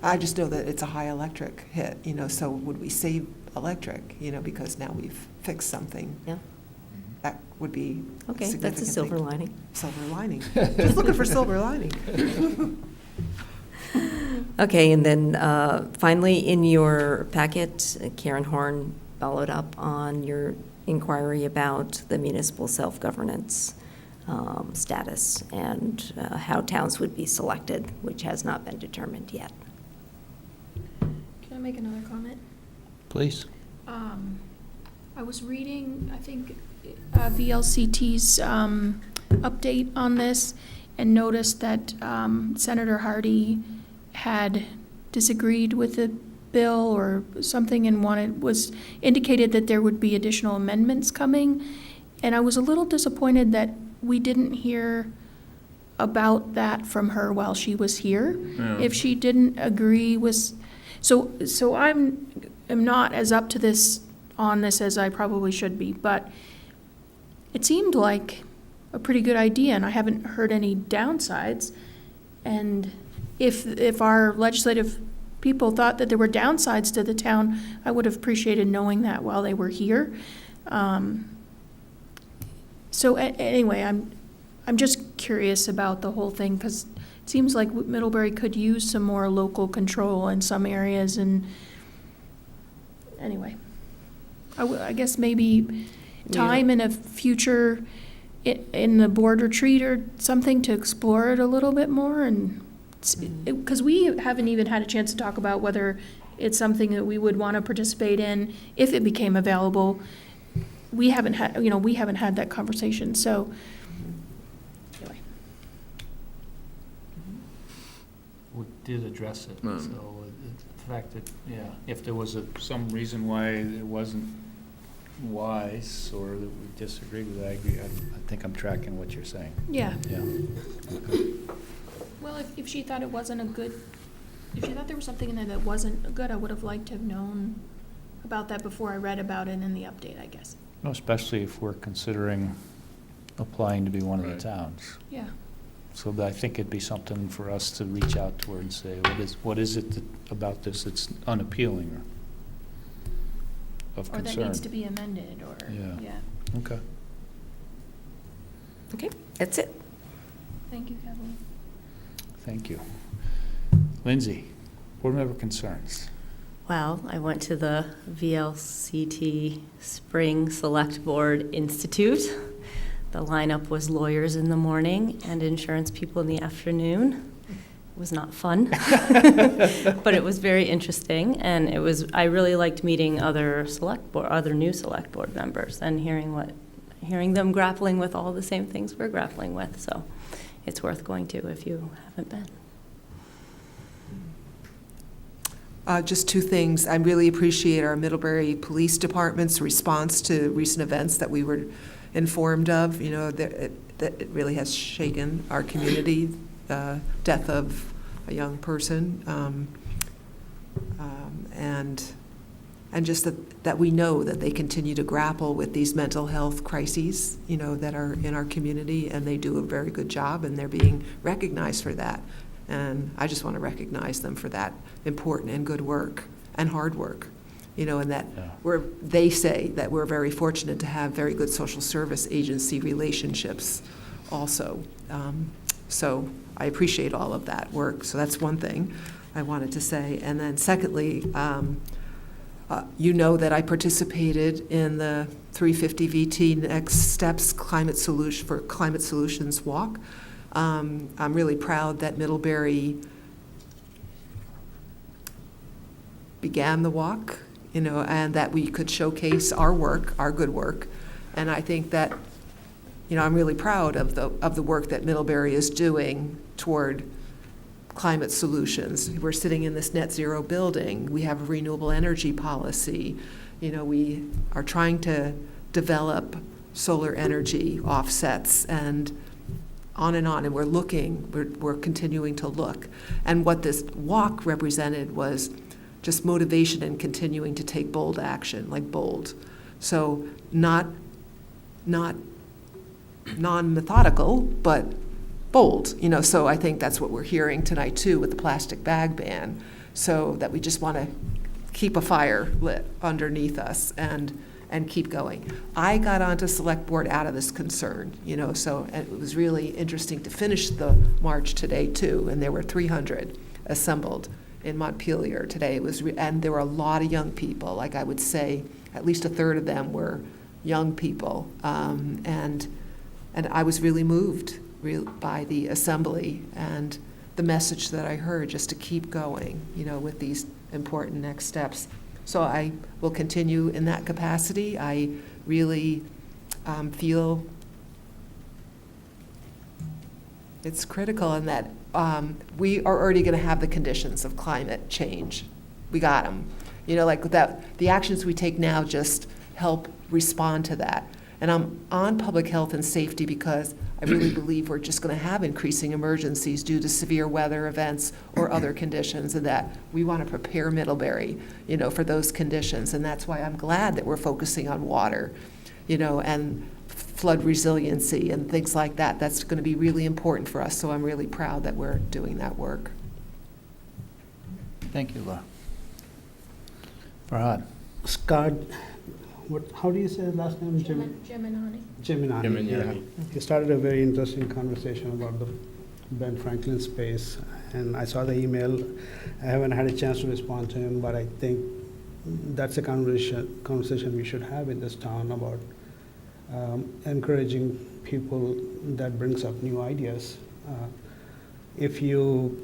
I just know that it's a high electric hit, so would we save electric, because now we've fixed something? Yeah. That would be Okay, significant that's a silver thing. lining. Silver lining. Just looking for silver lining. Okay, and then finally, in your packet, Karen Horn followed up on your inquiry about the municipal self-governance status and how towns would be selected, which has not been determined yet. Can I make another comment? Please. I was reading, I think, VLCT's update on this and noticed that Senator Hardy had disagreed with the bill or something and was indicated that there would be additional amendments coming. And I was a little disappointed that we didn't hear about that from her while she was here. Yeah. If she didn't agree with, so I'm not as up to this on this as I probably should be, but it seemed like a pretty good idea, and I haven't heard any downsides. And if our legislative people thought that there were downsides to the town, I would have appreciated knowing that while they were here. So anyway, I'm just curious about the whole thing, because it seems like Middlebury could use some more local control in some areas, and anyway, I guess maybe time in a future, in the board retreat or something, to explore it a little bit more, and because we haven't even had a chance to talk about whether it's something that we would want to participate in if it became available. We haven't had that conversation, so anyway. We did address it, Hmm. so the fact that, if there was some reason why it wasn't wise or that we disagree with it, I agree. I think I'm tracking what you're saying. Yeah. Yeah. Well, if she thought it wasn't if she thought there was something in there that wasn't good, I would have liked to have known about that before I read about it in the update, I guess. No, especially if we're considering applying to be one of the towns. Yeah. So I think it'd be something for us to reach out to her and say, what is it about this that's unappealing or of Or concern? that needs to be amended, or, Yeah. Okay. Okay, that's it. Thank you, Kathleen. Thank you. Lindsay, board member concerns. Well, I went to the VLCT Spring Select Board Institute. The lineup was lawyers in the morning and insurance people in the afternoon. It was not fun, but it was very interesting, and I really liked meeting other new select board members and hearing them grappling with all the same things we're grappling with. So it's worth going to if you haven't been. Just two things. I really appreciate our Middlebury Police Department's response to recent events that we were informed of. That it really has shaken our community, death of a young person, and just that we know that they continue to grapple with these mental health crises, that are in our community, and they do a very good job, and they're being recognized for that. And I just want to recognize them for that important and good work and hard work, and that they say that we're very fortunate to have very good social service agency relationships also. So I appreciate all of that work. So that's one thing I wanted to say. And then secondly, that I participated in the 350 VT Next Steps Climate Solutions Walk. I'm really proud that Middlebury began the walk, and that we could showcase our work, our good work. And I think that, I'm really proud of the work that Middlebury is doing toward climate solutions. We're sitting in this net zero building. We have a renewable energy policy. We are trying to develop solar energy offsets and on, and we're continuing to look. And what this walk represented was just motivation and continuing to take bold action, like bold. So not non-methodical, but bold, so I think that's what we're hearing tonight too with the plastic bag ban, so that we just want to keep a fire lit underneath us and keep going. I got onto select board out of this concern, so it was really interesting to finish the march today too, and there were 300 assembled in Montpelier today. And there were a lot of young people, like I would say at least a third of them were young people, and I was really moved by the assembly and the message that I heard, just to keep going, with these important next steps. So I will continue in that capacity. I really feel it's critical in that we are already going to have the conditions of climate change. We got them. Like that, the actions we take now just help respond to that. And I'm on public health and safety because I really believe we're just going to have increasing emergencies due to severe weather events or other conditions, and that we want to prepare Middlebury, for those conditions. And that's why I'm glad that we're focusing on water, and flood resiliency and things like that. That's going to be really important for us. So I'm really proud that we're doing that work. Thank you, Laura. Farhad. Scott, how do you say his last name? Geminani. Geminani. Yeah. He started a very interesting conversation about the Ben Franklin space, and I saw the email. I haven't had a chance to respond to him, but I think that's a conversation we should have in this town about encouraging people that brings up new ideas. If you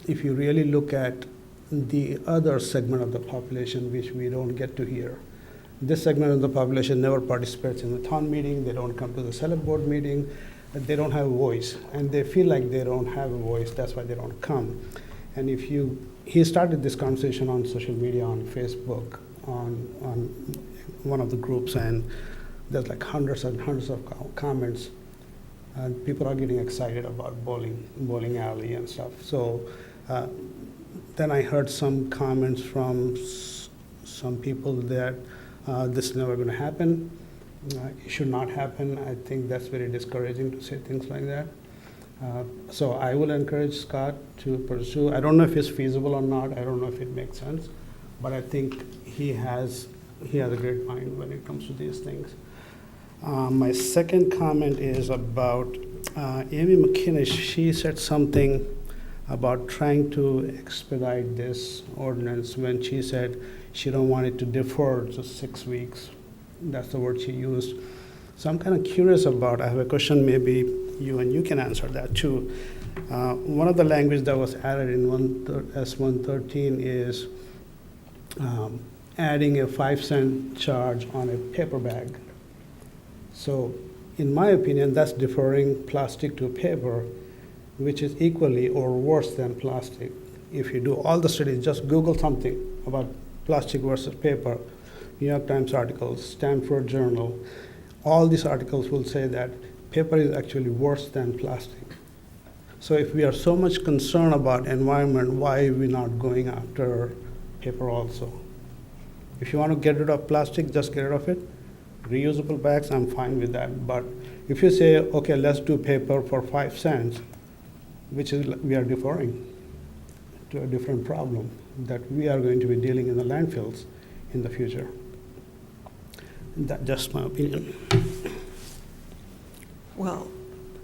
really look at the other segment of the population, which we don't get to hear, this segment of the population never participates in the town meeting, they don't come to the select board meeting, they don't have a voice, and they feel like they don't have a voice, that's why they don't come. And he started this conversation on social media, on Facebook, on one of the groups, and there's like hundreds and hundreds of comments, and people are getting excited about bowling alley and stuff. So then I heard some comments from some people that this is never going to happen. It should not happen. I think that's very discouraging to say things like that. So I will encourage Scott to pursue. I don't know if it's feasible or not. I don't know if it makes sense, but I think he has a great mind when it comes to these things. My second comment is about Amy McKinnish. She said something about trying to expedite this ordinance when she said she don't want it to defer to 6 weeks. That's the word she used. So I'm kind of curious about, I have a question, maybe you can answer that too. One of the language that was added in S113 is adding a 5-cent charge on a paper bag. So in my opinion, that's deferring plastic to paper, which is equally or worse than plastic. If you do all the studies, just Google something about plastic versus paper, New York Times articles, Stanford Journal, all these articles will say that paper is actually worse than plastic. So if we are so much concerned about environment, why are we not going after paper also? If you want to get rid of plastic, just get rid of it. Reusable bags, I'm fine with that. But if you say, okay, let's do paper for 5 cents, which is we are deferring to a different problem that we are going to be dealing in the landfills in the future. That's just my opinion. Well,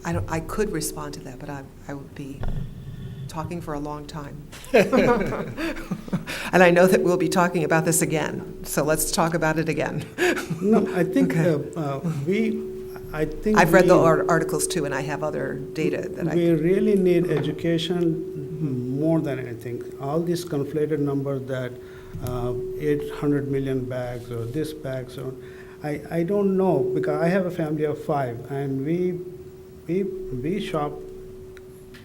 I could respond to that, but I would be talking for a long time. And I know that we'll be talking about this again, so let's talk about it again. No, I think I've read the articles too, and I have other data that we really need education more than anything. All these conflated numbers that 800 million bags or this bags, or I don't know, because I have a family of 5, and we shop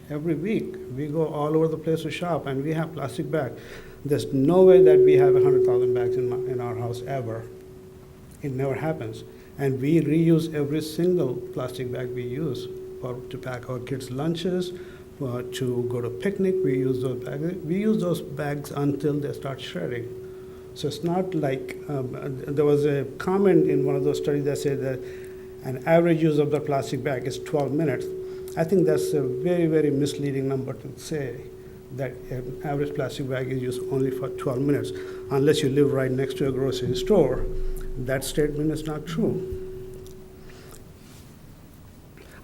every week. We go all over the place to shop, and we have plastic bags. There's no way that we have 100,000 bags in our house ever. It never happens. And we reuse every single plastic bag we use to pack our kids' lunches, to go to picnic. We use those bags. We use those bags until they start shredding. So it's not like, there was a comment in one of those studies that said that an average use of the plastic bag is 12 minutes. I think that's a very, very misleading number to say, that an average plastic bag is used only for 12 minutes. Unless you live right next to a grocery store, that statement is not true.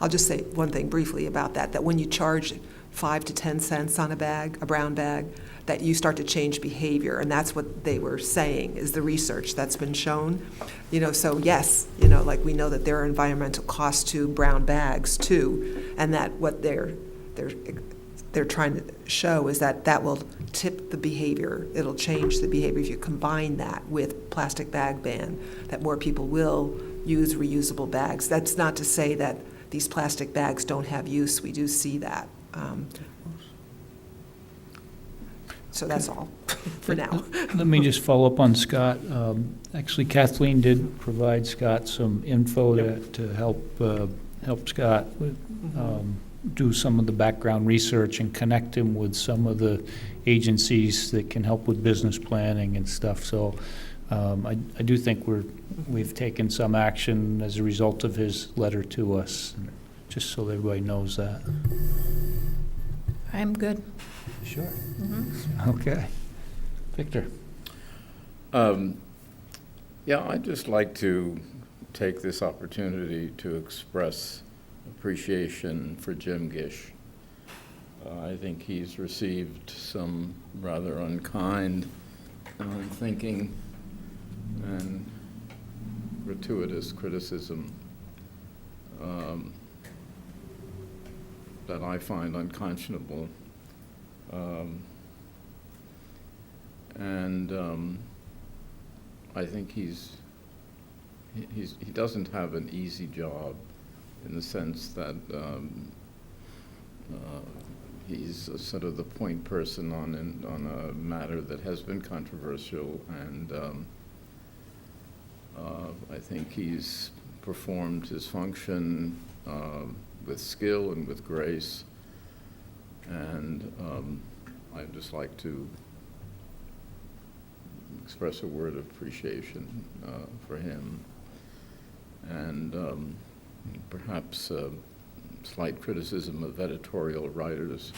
I'll just say one thing briefly about that, that when you charge 5 to 10 cents on a bag, a brown bag, that you start to change behavior, and that's what they were saying, is the research that's been shown. So yes, like we know that there are environmental costs to brown bags too, and that what they're trying to show is that that will tip the behavior. It'll change the behavior if you combine that with plastic bag ban, that more people will use reusable bags. That's not to say that these plastic bags don't have use. We do see that. So that's all for now. Let me just follow up on Scott. Actually, Kathleen did provide Scott some info to help Scott do some of the background research and connect him with some of the agencies that can help with business planning and stuff. So I do think we've taken some action as a result of his letter to us, just so everybody knows that. I'm good. Sure. Mm-hmm. Okay. Victor? Yeah, I'd just like to take this opportunity to express appreciation for Jim Gish. I think he's received some rather unkind, unthinking, and gratuitous criticism that I find unconscionable. I think he doesn't have an easy job, in the sense that he's sort of the point person on a matter that has been controversial, and I think he's performed his function with skill and with grace, and I'd just like to express a word of appreciation for him, and perhaps slight criticism of editorial writers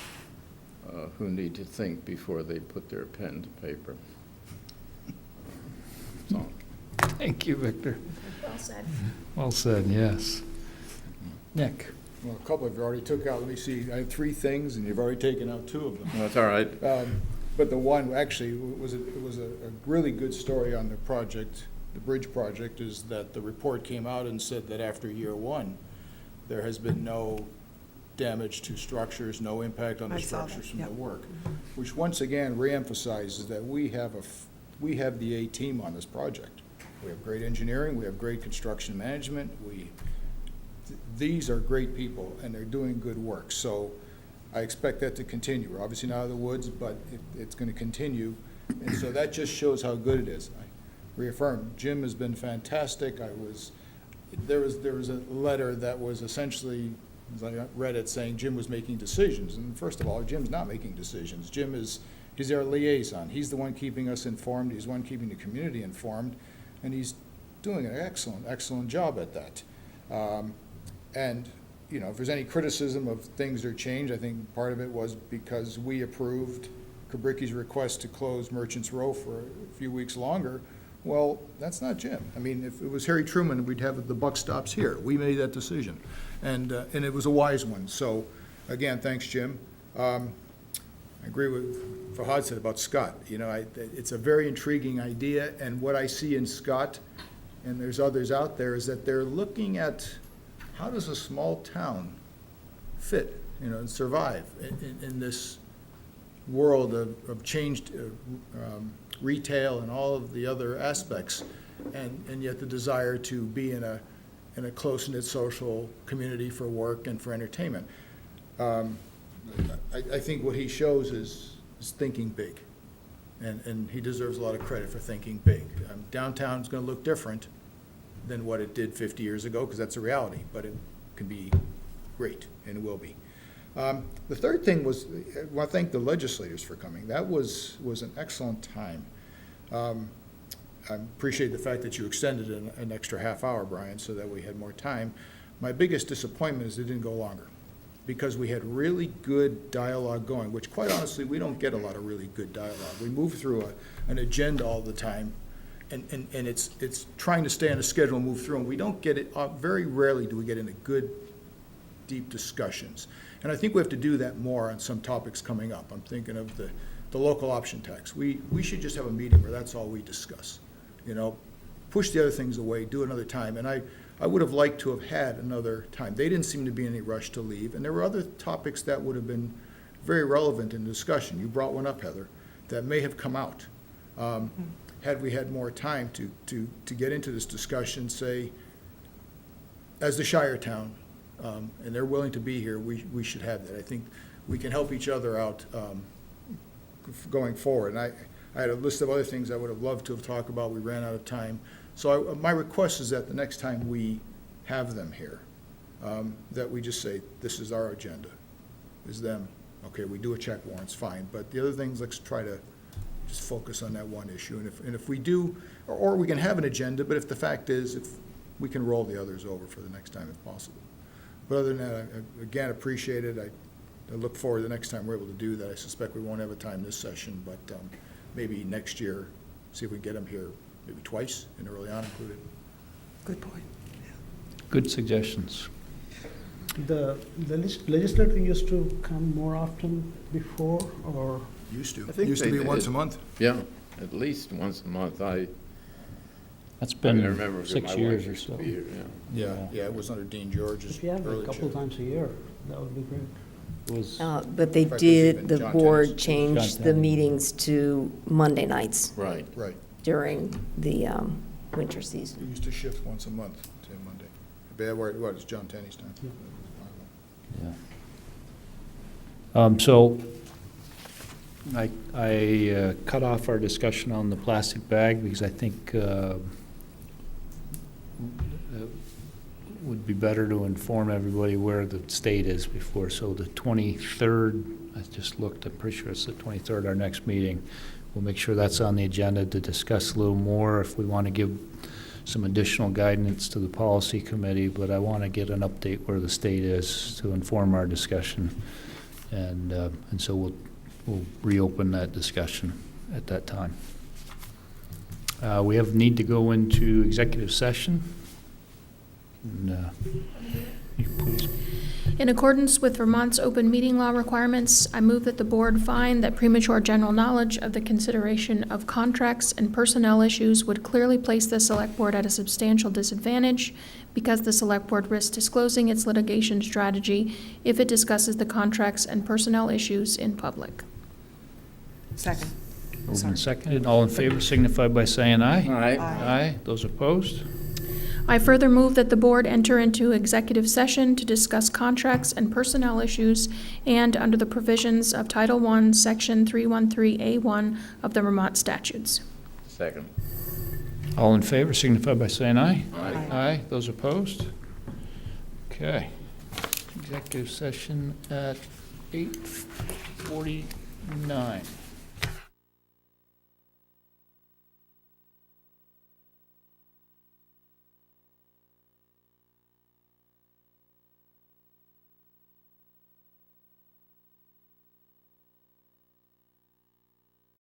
who need to think before they put their pen to paper. That's all. Thank you, Victor. Well said. Well said, yes. Nick? Well, a couple of you already took out, let me see, I have 3 things, and you've already taken out 2 of them. That's all right. But the one, actually, it was a really good story on the project, the bridge project, is that the report came out and said that after year 1, there has been no damage to structures, no impact on the structures from the work, which once again reemphasizes that we have the A team on this project. We have great engineering, we have great construction management, these are great people, and they're doing good work. So I expect that to continue. We're obviously not out of the woods, but it's going to continue. And so that just shows how good it is. I reaffirm, Jim has been fantastic. There was a letter that was essentially, as I read it, saying Jim was making decisions. And first of all, Jim's not making decisions. He's our liaison. He's the one keeping us informed. He's the one keeping the community informed. And he's doing an excellent job at that. And if there's any criticism of things that are changed, I think part of it was because we approved Kubricki's request to close Merchants Row for a few weeks longer. Well, that's not Jim. I mean, if it was Harry Truman, we'd have the buck stops here. We made that decision, and it was a wise one. So, again, thanks, Jim. I agree with Fahad said about Scott. It's a very intriguing idea, and what I see in Scott, and there's others out there, is that they're looking at how does a small town fit, and survive in this world of changed retail and all of the other aspects. and yet the desire to be in a close-knit social community for work and for entertainment. I think what he shows is thinking big, and he deserves a lot of credit for thinking big. Downtown's going to look different than what it did 50 years ago, because that's a reality, but it can be great, and it will be. The third thing was, I want to thank the legislators for coming. That was an excellent time. I appreciate the fact that you extended an extra half hour, Brian, so that we had more time. My biggest disappointment is it didn't go longer, because we had really good dialogue going, which quite honestly, we don't get a lot of really good dialogue. We move through an agenda all the time, and it's trying to stay on a schedule and move through, and we don't get it, very rarely do we get into good, deep discussions. And I think we have to do that more on some topics coming up. I'm thinking of the local option tax. We should just have a meeting where that's all we discuss. Push the other things away, do another time. And I would have liked to have had another time. They didn't seem to be in any rush to leave, and there were other topics that would have been very relevant in discussion. You brought one up, Heather, that may have come out. Had we had more time to get into this discussion, say, as the Shire town, and they're willing to be here, we should have that. I think we can help each other out going forward. And I had a list of other things I would have loved to have talked about. We ran out of time. So my request is that the next time we have them here, that we just say, this is our agenda, is them. Okay, we do a check warrants, fine. But the other things, let's try to just focus on that one issue. And if we do, or we can have an agenda, but if the fact is, if we can roll the others over for the next time if possible. But other than that, I again, appreciate it. I look forward to the next time we're able to do that. I suspect we won't have a time this session, but maybe next year, see if we can get them here maybe twice and early on included. Good point. Good suggestions. The legislator used to come more often before, or? Used to. I think Used to they be once did. a month. Yeah, at least once a month. That's I been remember because 6 my years wife or used to so. be here, yeah. Yeah, it was under Dean George's If you have it a early couple chair. times a year, that would be great. It was, But they In fact, there's even did, the John board Tennis. changed John the Tennis. meetings to Monday nights Right. Right. during the winter season. We used to shift once a month to Monday. Bad word, what, it's John Tenney's time. yeah. So I cut off our discussion on the plastic bag because I think it would be better to inform everybody where the state is before. So the 23rd, I just looked, I'm pretty sure it's the 23rd, our next meeting. We'll make sure that's on the agenda to discuss a little more if we want to give some additional guidance to the policy committee, but I want to get an update where the state is to inform our discussion. And so we'll reopen that discussion at that time. We have need to go into executive session. And, you please. In accordance with Vermont's open meeting law requirements, I move that the board find that premature general knowledge of the consideration of contracts and personnel issues would clearly place the select board at a substantial disadvantage because the select board risks disclosing its litigation strategy if it discusses the contracts and personnel issues in public. Second. Moved and seconded. All in favor signify by saying aye. Aye. Aye. Those opposed? I further move that the board enter into executive session to discuss contracts and personnel issues and under the provisions of Title I, Section 313A1 of the Vermont statutes. Second. All in favor signify by saying aye. Aye. Aye. Those opposed? Okay. Executive session at 8:49.